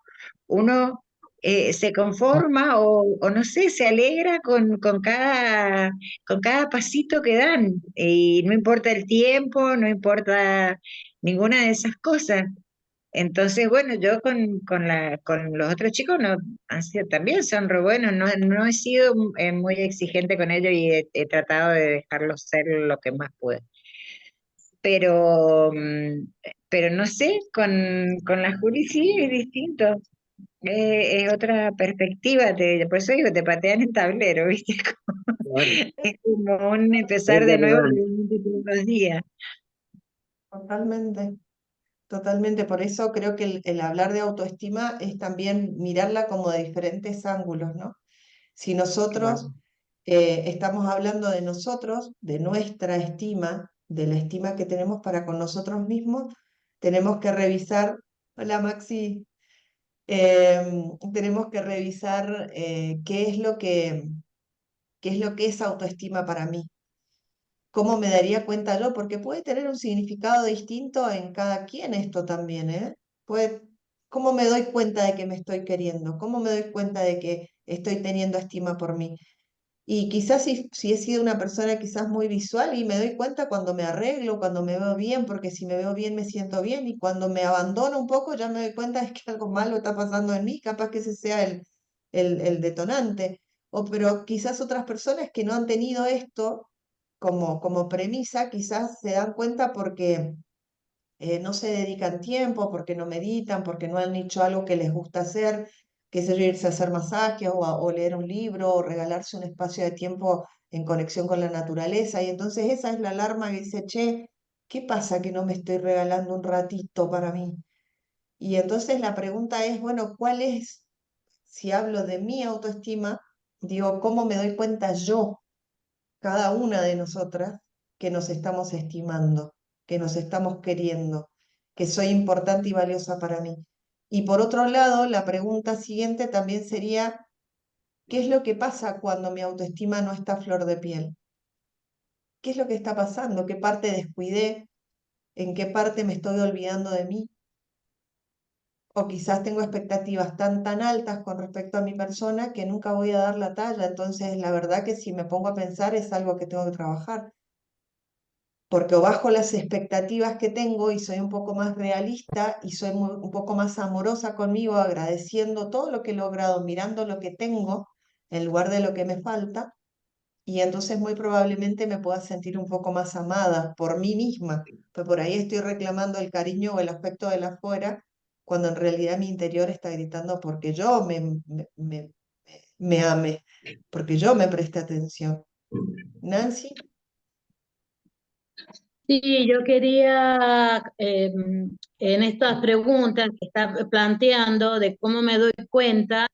Uno se conforma o no sé, se alegra con cada pasito que dan y no importa el tiempo, no importa ninguna de esas cosas. Entonces, bueno, yo con los otros chicos no, también son re buenos, no he sido muy exigente con ellos y he tratado de dejarlos ser lo que más pude. Pero, pero no sé, con la Juli sí es distinto. Es otra perspectiva, por eso digo, te patean el tablero, ¿viste? Claro, Es como un es empezar de nuevo verdad. realmente todos los días. totalmente. Totalmente, por eso creo que el hablar de autoestima es también mirarla como de diferentes ángulos, ¿no? Si nosotros Claro. estamos hablando de nosotros, de nuestra estima, de la estima que tenemos para con nosotros mismos, tenemos que revisar, hola Maxi, tenemos que revisar qué es lo que es autoestima para mí. ¿Cómo me daría cuenta yo? Porque puede tener un significado distinto en cada quien esto también, ¿eh? ¿Cómo me doy cuenta de que me estoy queriendo? ¿Cómo me doy cuenta de que estoy teniendo estima por mí? Y quizás si he sido una persona quizás muy visual y me doy cuenta cuando me arreglo, cuando me veo bien, porque si me veo bien me siento bien y cuando me abandono un poco ya me doy cuenta es que algo malo está pasando en mí, capaz que ese sea el detonante. Pero quizás otras personas que no han tenido esto como premisa, quizás se dan cuenta porque no se dedican tiempo, porque no meditan, porque no han hecho algo que les gusta hacer, qué sé yo, irse a hacer masajes o leer un libro o regalarse un espacio de tiempo en conexión con la naturaleza. Y entonces esa es la alarma que dice, che, ¿qué pasa que no me estoy regalando un ratito para mí? Y entonces la pregunta es, bueno, ¿cuál es, si hablo de mi autoestima, digo, ¿cómo me doy cuenta yo, cada una de nosotras, que nos estamos estimando, que nos estamos queriendo, que soy importante y valiosa para mí? Y por otro lado, la pregunta siguiente también sería, ¿qué es lo que pasa cuando mi autoestima no está a flor de piel? ¿Qué es lo que está pasando? ¿Qué parte descuidé? ¿En qué parte me estoy olvidando de mí? O quizás tengo expectativas tan altas con respecto a mi persona que nunca voy a dar la talla. Entonces, la verdad que si me pongo a pensar es algo que tengo que trabajar. Porque o bajo las expectativas que tengo y soy un poco más realista y soy un poco más amorosa conmigo, agradeciendo todo lo que he logrado, mirando lo que tengo en lugar de lo que me falta, y entonces muy probablemente me pueda sentir un poco más amada por mí misma, pues por ahí estoy reclamando el cariño o el afecto de la afuera, cuando en realidad mi interior está gritando porque yo me ame, porque yo me preste atención. Nancy, Sí, yo quería, en estas preguntas que está planteando de cómo me doy cuenta,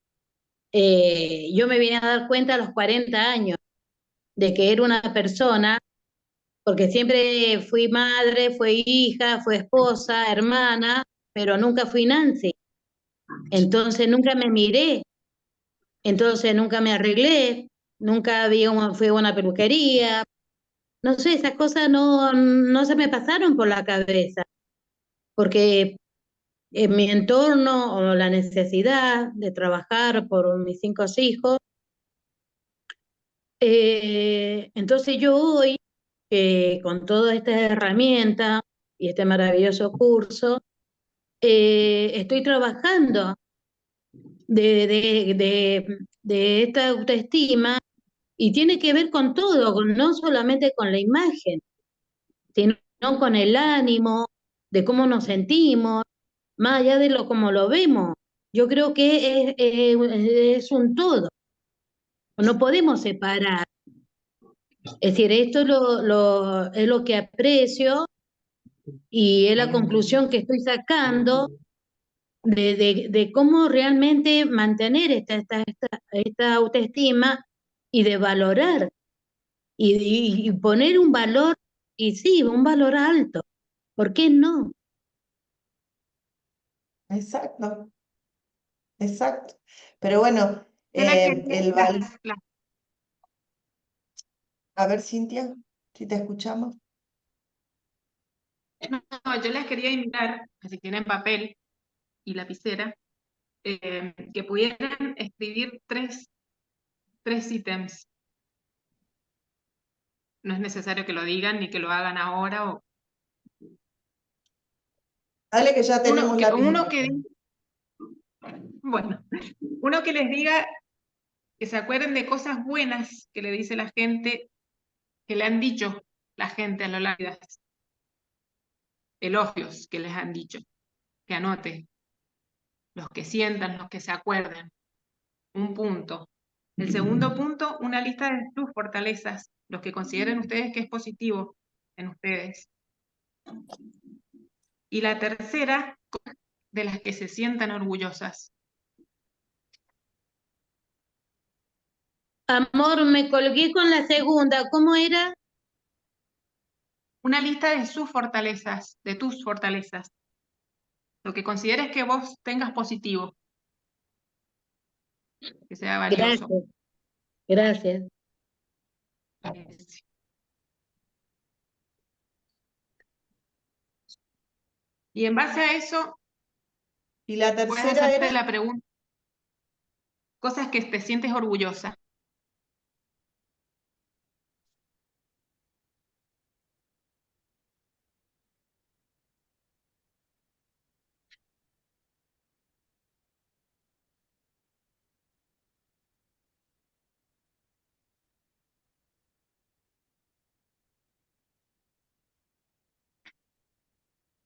yo me vine a dar cuenta a los 40 años de que era una persona, porque siempre fui madre, fui hija, fui esposa, hermana, pero nunca fui Nancy. Entonces nunca me miré, entonces nunca me arreglé, nunca fui a una peluquería. No sé, esas cosas no se me pasaron por la cabeza, porque en mi entorno o la necesidad de trabajar por mis 5 hijos, entonces yo hoy, con todas estas herramientas y este maravilloso curso, estoy trabajando de esta autoestima y tiene que ver con todo, no solamente con la imagen, sino con el ánimo, de cómo nos sentimos, más allá de lo como lo vemos. Yo creo que es un todo, no podemos separar. Es decir, esto es lo que aprecio y es la conclusión que estoy sacando de cómo realmente mantener esta autoestima y de valorar y poner un valor, y sí, un valor alto. ¿Por qué no? exacto, exacto. Pero bueno, Yo la quería, el a ver, Cintia, si te escuchamos. no, yo les quería invitar, si tienen papel y lapicera, que pudieran escribir tres ítems. No es necesario que lo digan ni que lo hagan ahora. Dale que ya tenemos Uno, lápiz y uno papel. bueno, uno que les diga, que se acuerden de cosas buenas que le dice la gente, que le han dicho la gente a lo largo de la vida, elogios que les han dicho, que anote, los que sientan, los que se acuerden. Un punto. El segundo punto, una lista de sus fortalezas, los que consideren ustedes que es positivo en ustedes. Y la tercera, de las que se sientan orgullosas. Amor, me colgué con la segunda. ¿Cómo era? Una lista de sus fortalezas, de tus fortalezas. Lo que consideres que vos tengas positivo, que sea valioso. Gracias, gracias. Y en base a eso, Y la puedes tercera hacerte era, la pregunta, cosas que te sientes orgullosa.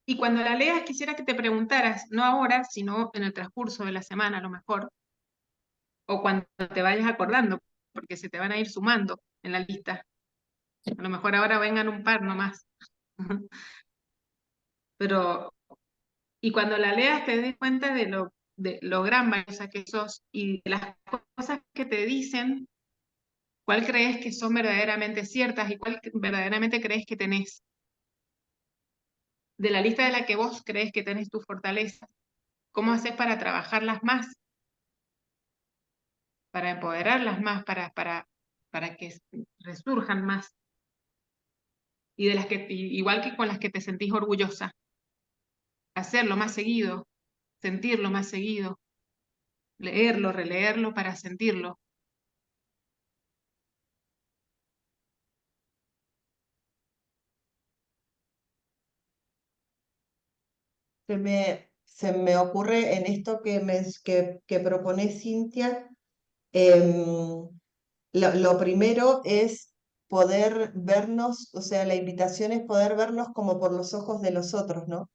Y cuando la leas, quisiera que te preguntaras, no ahora, sino en el transcurso de la semana, a lo mejor, o cuando te vayas acordando, porque se te van a ir sumando en la lista. A lo mejor ahora vengan un par nomás. Pero, y cuando la leas te des cuenta de lo gran valiosa que sos y de las cosas que te dicen, cuál crees que son verdaderamente ciertas y cuál verdaderamente crees que tenés. De la lista de la que vos crees que tenés tus fortalezas, ¿cómo haces para trabajarlas más? Para empoderarlas más, para que resurjan más. Y de las que, igual que con las que te sentís orgullosa, hacerlo más seguido, sentirlo más seguido, leerlo, releerlo para sentirlo. se me ocurre en esto que propone Cintia, em, lo primero es poder vernos, o sea, la invitación es poder vernos como por los ojos de los otros, ¿no?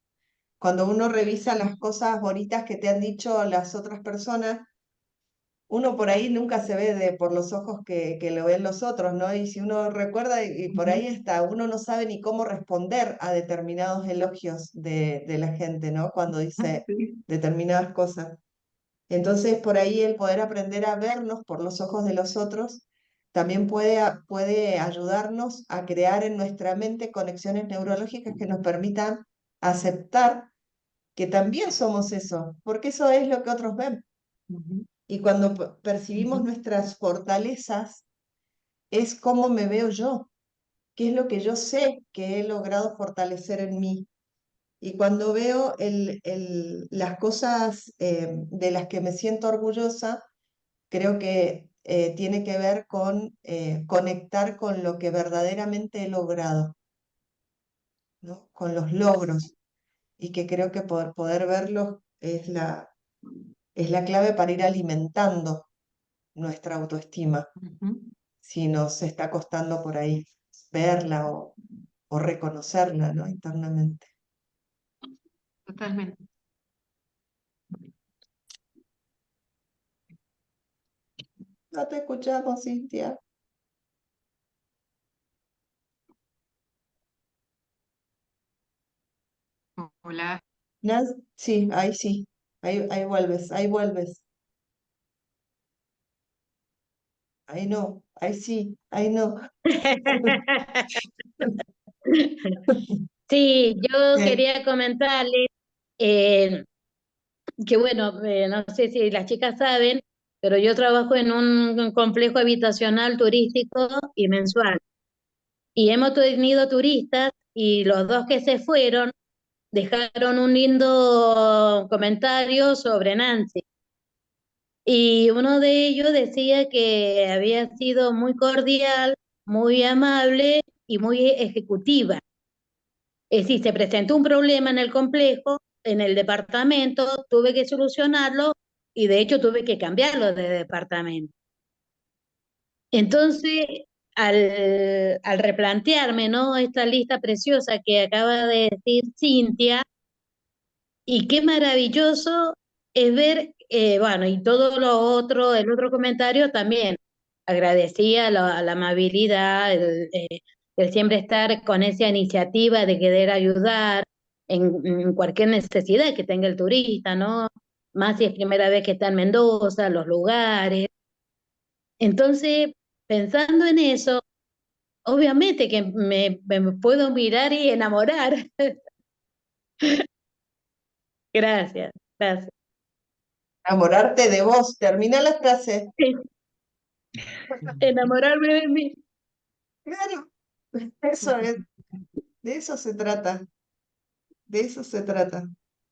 Cuando uno revisa las cosas bonitas que te han dicho las otras personas, uno por ahí nunca se ve por los ojos que lo ven los otros, ¿no? Y si uno recuerda, y por ahí está, uno no sabe ni cómo responder a determinados elogios de la gente, ¿no? Cuando dice Sí. determinadas cosas. Entonces, por ahí el poder aprender a vernos por los ojos de los otros también puede ayudarnos a crear en nuestra mente conexiones neurológicas que nos permitan aceptar que también somos eso, porque eso es lo que otros ven. Y cuando percibimos nuestras fortalezas, es cómo me veo yo, qué es lo que yo sé que he logrado fortalecer en mí. Y cuando veo las cosas de las que me siento orgullosa, creo que tiene que ver con conectar con lo que verdaderamente he logrado, ¿no? Con los logros. Y que creo que poder verlos es la clave para ir alimentando nuestra autoestima, si nos está costando por ahí verla o reconocerla, ¿no? Internamente. Totalmente. No te escuchamos, Cintia. Hola. Sí, ahí vuelves, ahí vuelves. Ahí no, ahí sí, ahí no. Sí, yo Eh, quería comentarles eh, que bueno, no sé si las chicas saben, pero yo trabajo en un complejo habitacional turístico y mensual. Y hemos tenido turistas y los dos que se fueron dejaron un lindo comentario sobre Nancy. Y uno de ellos decía que había sido muy cordial, muy amable y muy ejecutiva. Es decir, se presentó un problema en el complejo, en el departamento, tuve que solucionarlo y de hecho tuve que cambiarlo de departamento. Entonces, al replantearme, ¿no? Esta lista preciosa que acaba de decir Cintia, y qué maravilloso es ver, bueno, y todo lo otro, el otro comentario también, agradecía la amabilidad, el siempre estar con esa iniciativa de querer ayudar en cualquier necesidad que tenga el turista, ¿no? Más si es primera vez que está en Mendoza, los lugares. Entonces, pensando en eso, obviamente que me puedo mirar y enamorar. Gracias, gracias. Enamorarte de vos. Termina la frase. Enamorarme de mí. Claro, eso es, de eso se trata, de eso se trata,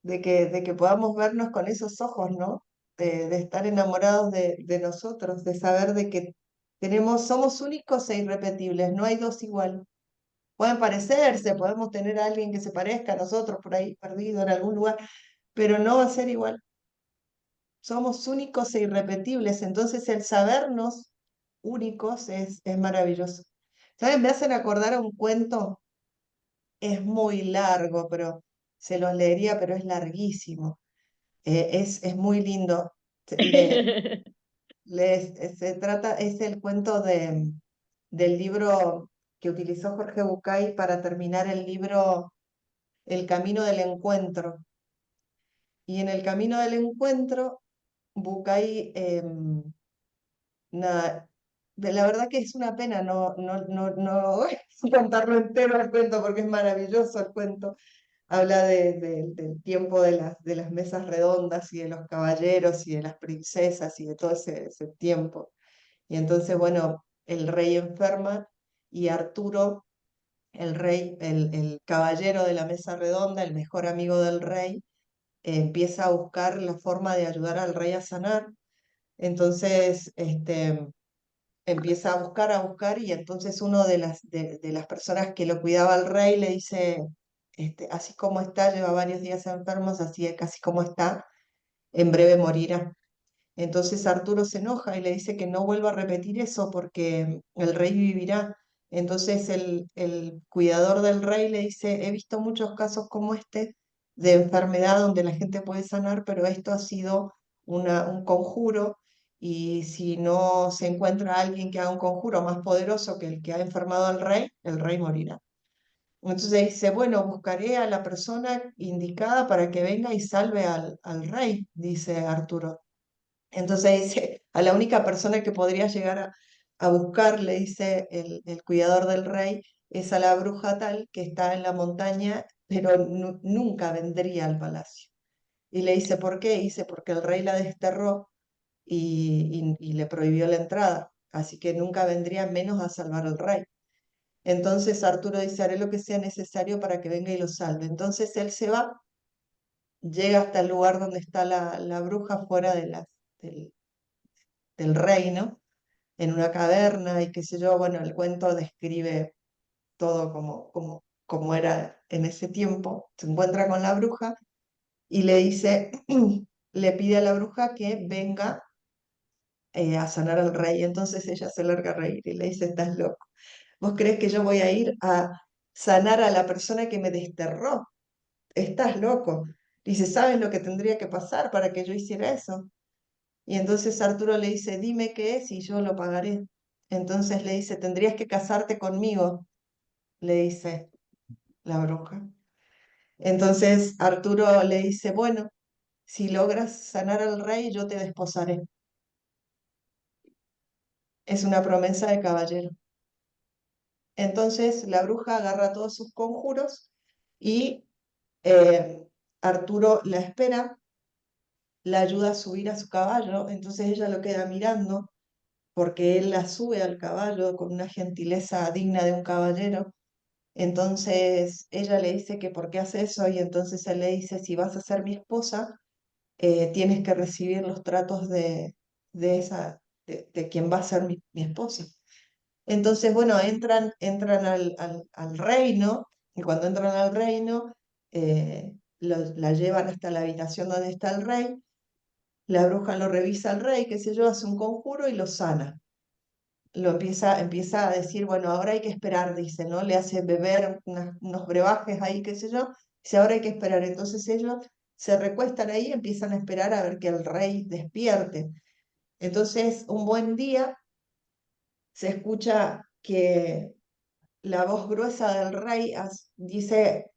de que podamos vernos con esos ojos, ¿no? De estar enamorados de nosotros, de saber de que somos únicos e irrepetibles, no hay dos igual. Pueden parecerse, podemos tener a alguien que se parezca a nosotros por ahí perdido en algún lugar, pero no va a ser igual. Somos únicos e irrepetibles, entonces el sabernos únicos es maravilloso. ¿Saben? Me hacen acordar a un cuento, es muy largo, pero se los leería, pero es larguísimo. Es muy lindo. Se trata, es el cuento del libro que utilizó Jorge Bucay para terminar el libro El Camino del Encuentro. Y en el Camino del Encuentro, Bucay, nada, la verdad que es una pena no contarlo entero el cuento porque es maravilloso el cuento. Habla del tiempo de las mesas redondas y de los caballeros y de las princesas y de todo ese tiempo. Y entonces, bueno, el rey enferma y Arturo, el rey, el caballero de la mesa redonda, el mejor amigo del rey, empieza a buscar la forma de ayudar al rey a sanar. Entonces, empieza a buscar, y entonces uno de las personas que lo cuidaba al rey le dice, así como está, lleva varios días enfermos, así es casi como está, en breve morirá. Entonces Arturo se enoja y le dice que no vuelva a repetir eso porque el rey vivirá. Entonces el cuidador del rey le dice, he visto muchos casos como este de enfermedad donde la gente puede sanar, pero esto ha sido un conjuro y si no se encuentra alguien que haga un conjuro más poderoso que el que ha enfermado al rey, el rey morirá. Entonces dice, bueno, buscaré a la persona indicada para que venga y salve al rey, dice Arturo. Entonces dice, a la única persona que podría llegar a buscar, le dice el cuidador del rey, es a la bruja tal que está en la montaña, pero nunca vendría al palacio. Y le dice, ¿por qué? Dice, porque el rey la desterró y le prohibió la entrada, así que nunca vendría menos a salvar al rey. Entonces Arturo dice, haré lo que sea necesario para que venga y lo salve. Entonces él se va, llega hasta el lugar donde está la bruja fuera del, del reino, en una caverna y qué sé yo. Bueno, el cuento describe todo como era en ese tiempo. Se encuentra con la bruja y le dice, le pide a la bruja que venga a sanar al rey. Entonces ella se larga a reír y le dice, estás loco. ¿Vos crees que yo voy a ir a sanar a la persona que me desterró? Estás loco. Dice, ¿sabes lo que tendría que pasar para que yo hiciera eso? Y entonces Arturo le dice, dime qué es y yo lo pagaré. Entonces le dice, tendrías que casarte conmigo, le dice la bruja. Entonces Arturo le dice, bueno, si logras sanar al rey, yo te desposaré. Es una promesa de caballero. Entonces la bruja agarra todos sus conjuros y Arturo la espera, la ayuda a subir a su caballo, entonces ella lo queda mirando porque él la sube al caballo con una gentileza digna de un caballero. Entonces ella le dice que por qué hace eso y entonces él le dice, si vas a ser mi esposa, tienes que recibir los tratos de quien va a ser mi esposa. Entonces, bueno, entran al reino y cuando entran al reino, la llevan hasta la habitación donde está el rey, la bruja lo revisa al rey, qué sé yo, hace un conjuro y lo sana. Empieza a decir, bueno, ahora hay que esperar, dice, ¿no? Le hace beber unos brebajes ahí, qué sé yo, dice, ahora hay que esperar. Entonces ellos se recuestan ahí y empiezan a esperar a ver que el rey despierte. Entonces, un buen día se escucha que la voz gruesa del rey dice,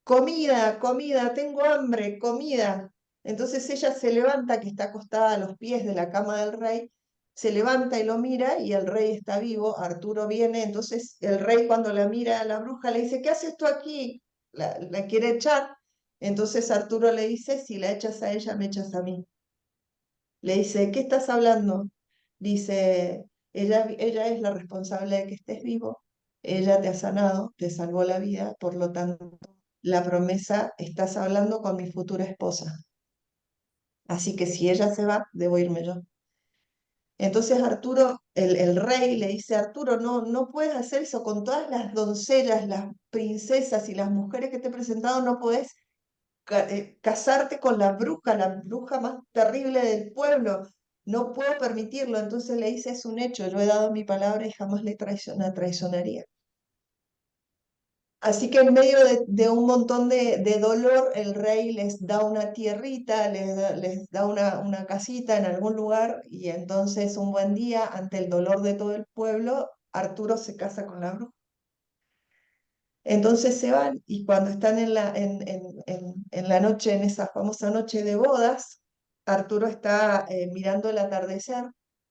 comida, comida, tengo hambre, comida. Entonces ella se levanta, que está acostada a los pies de la cama del rey, se levanta y lo mira y el rey está vivo, Arturo viene, entonces el rey cuando la mira a la bruja le dice, ¿qué haces tú aquí? La quiere echar. Entonces Arturo le dice, si la echas a ella, me echas a mí. Le dice, ¿qué estás hablando? Dice, ella es la responsable de que estés vivo, ella te ha sanado, te salvó la vida, por lo tanto, la promesa, estás hablando con mi futura esposa. Así que si ella se va, debo irme yo. Entonces Arturo, el rey le dice, Arturo, no puedes hacer eso con todas las doncellas, las princesas y las mujeres que te he presentado, no podés casarte con la bruja más terrible del pueblo. No puedo permitirlo. Entonces le dice, es un hecho, yo he dado mi palabra y jamás le traicionaría. Así que en medio de un montón de dolor, el rey les da una tierrita, les da una casita en algún lugar y entonces un buen día, ante el dolor de todo el pueblo, Arturo se casa con la bruja. Entonces se van y cuando están en la noche, en esa famosa noche de bodas, Arturo está mirando el atardecer,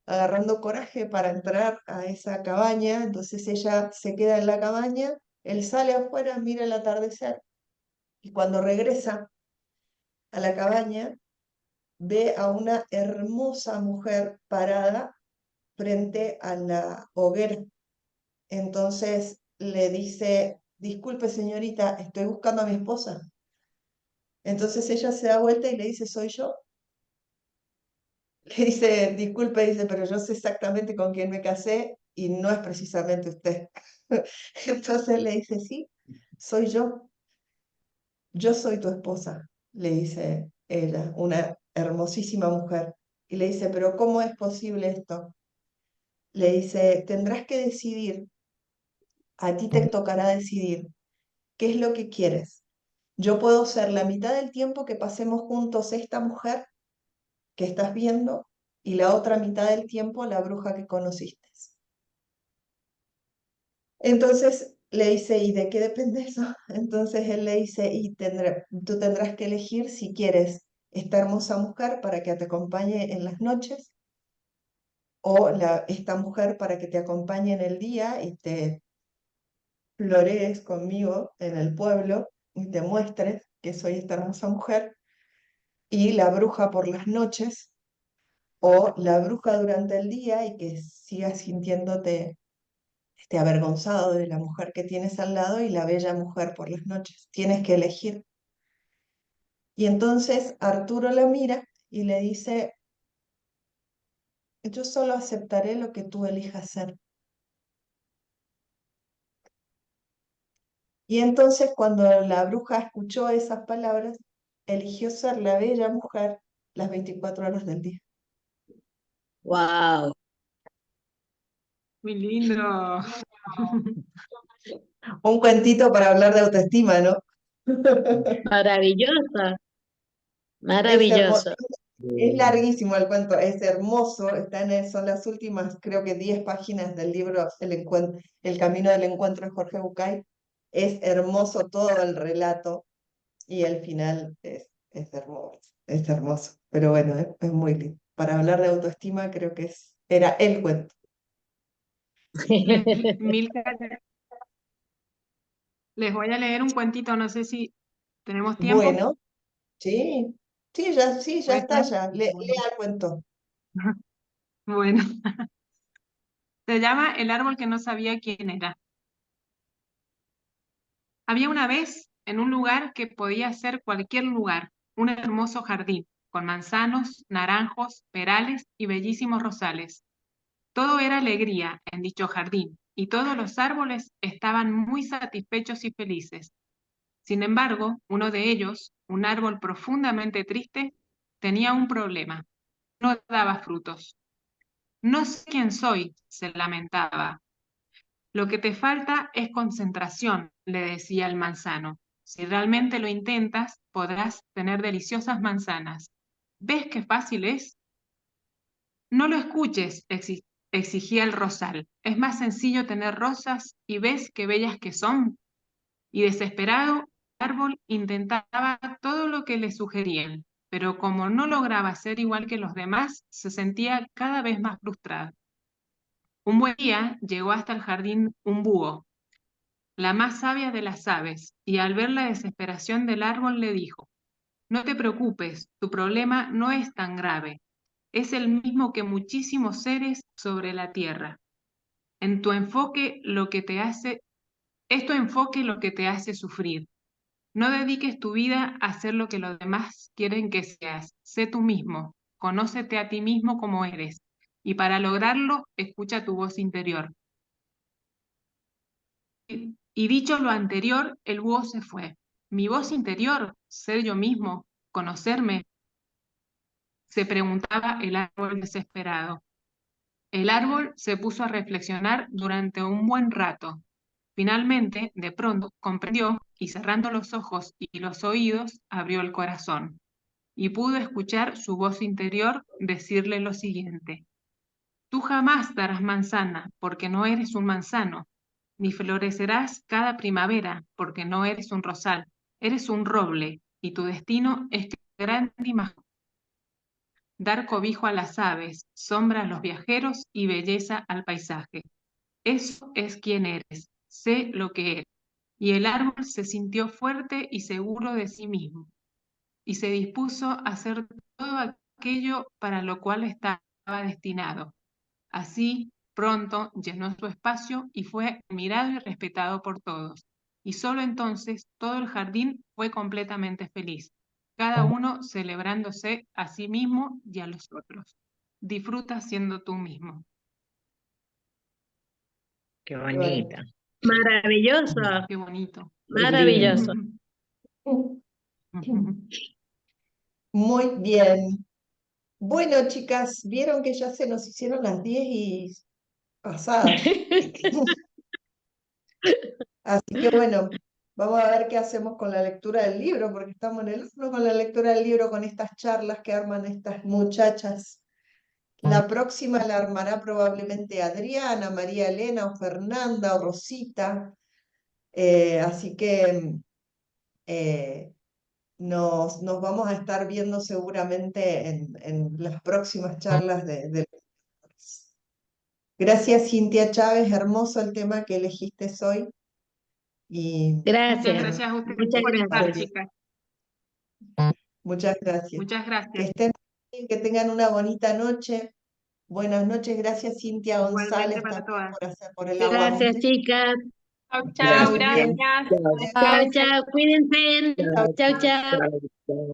agarrando coraje para entrar a esa cabaña, entonces ella se queda en la cabaña, él sale afuera, mira el atardecer y cuando regresa a la cabaña ve a una hermosa mujer parada frente a la hoguera. Entonces le dice, disculpe señorita, estoy buscando a mi esposa. Entonces ella se da vuelta y le dice, soy yo. Le dice, disculpe, dice, pero yo sé exactamente con quién me casé y no es precisamente usted. Entonces le dice, sí, soy yo soy tu esposa, le dice ella, una hermosísima mujer. Y le dice, pero ¿cómo es posible esto? Le dice, tendrás que decidir, a ti te tocará decidir qué es lo que quieres. Yo puedo ser la mitad del tiempo que pasemos juntos esta mujer que estás viendo y la otra mitad del tiempo la bruja que conociste. Entonces le dice, ¿y de qué depende eso? Entonces él le dice, tú tendrás que elegir si quieres esta hermosa mujer para que te acompañe en las noches o esta mujer para que te acompañe en el día y te florees conmigo en el pueblo y te muestres que soy esta hermosa mujer, y la bruja por las noches o la bruja durante el día y que sigas sintiéndote avergonzado de la mujer que tienes al lado y la bella mujer por las noches. Tienes que elegir. Y entonces Arturo la mira y le dice, yo solo aceptaré lo que tú elijas ser. Y entonces cuando la bruja escuchó esas palabras, eligió ser la bella mujer las 24 horas del día. Wow, Muy lindo. Un cuentito para hablar de autoestima, ¿no? maravillosa, Es hermoso. maravilloso. Es larguísimo el cuento, es hermoso, son las últimas, creo que 10 páginas del libro El camino del encuentro de Jorge Bucay. Es hermoso todo el relato y el final es hermoso, es hermoso. Pero bueno, es muy lindo. Para hablar de autoestima creo que era el cuento. Mil gracias. Les voy a leer un cuentito, no sé si tenemos tiempo. Bueno, sí, ya ¿Puede está, ser? ya. Lea el cuento. Bueno, se llama El árbol que no sabía quién era. Había una vez, en un lugar que podía ser cualquier lugar, un hermoso jardín, con manzanos, naranjos, perales y bellísimos rosales. Todo era alegría en dicho jardín, y todos los árboles estaban muy satisfechos y felices. Sin embargo, uno de ellos, un árbol profundamente triste, tenía un problema. No daba frutos. No sé quién soy, se lamentaba. Lo que te falta es concentración, le decía el manzano. Si realmente lo intentas, podrás tener deliciosas manzanas. ¿Ves qué fácil es? No lo escuches, exigía el rosal. Es más sencillo tener rosas y ves qué bellas que son. Y desesperado, el árbol intentaba todo lo que le sugerían, pero como no lograba ser igual que los demás, se sentía cada vez más frustrado. Un buen día llegó hasta el jardín un búho, la más sabia de las aves, y al ver la desesperación del árbol le dijo, no te preocupes, tu problema no es tan grave, es el mismo que muchísimos seres sobre la tierra. En tu enfoque lo que te hace, es tu enfoque lo que te hace sufrir. No dediques tu vida a hacer lo que los demás quieren que seas. Sé tú mismo, conócete a ti mismo como eres, y para lograrlo, escucha tu voz interior. Y dicho lo anterior, el búho se fue. Mi voz interior, ser yo mismo, conocerme, se preguntaba el árbol desesperado. El árbol se puso a reflexionar durante un buen rato. Finalmente, de pronto, comprendió y cerrando los ojos y los oídos, abrió el corazón y pudo escuchar su voz interior decirle lo siguiente. Tú jamás darás manzana porque no eres un manzano, ni florecerás cada primavera porque no eres un rosal, eres un roble y tu destino es grande y mágico. Dar cobijo a las aves, sombra a los viajeros y belleza al paisaje. Eso es quien eres, sé lo que eres. Y el árbol se sintió fuerte y seguro de sí mismo, y se dispuso a hacer todo aquello para lo cual estaba destinado. Así, pronto llenó su espacio y fue admirado y respetado por todos. Y solo entonces todo el jardín fue completamente feliz, cada uno celebrándose a sí mismo y a los otros. Disfruta siendo tú mismo. Qué Bueno, bonita. Maravilloso, Qué bonito. maravilloso. muy bien. Bueno, chicas, vieron que ya se nos hicieron las 10 y pasadas. Así que bueno, vamos a ver qué hacemos con la lectura del libro, porque estamos en el horno con la lectura del libro, con estas charlas que arman estas muchachas. La próxima la armará probablemente Adriana, María Elena o Fernanda o Rosita. Así que nos vamos a estar viendo seguramente en las próximas charlas de lectores. Gracias, Cintia Chávez, hermoso el tema que elegiste hoy. Y Muchas Gracias, gracias a ustedes muchas por estar, gracias. chicas. muchas gracias. Muchas Que gracias. estén bien, que tengan una bonita noche. Buenas noches, gracias Cintia Igualmente González para también todas. por el Gracias, aguante. chicas. Chau, Que chau, estén muy bien. gracias. Chao, Buenas Chao, noches. chao, cuídense. Chao, Chao, chao. chao. chao.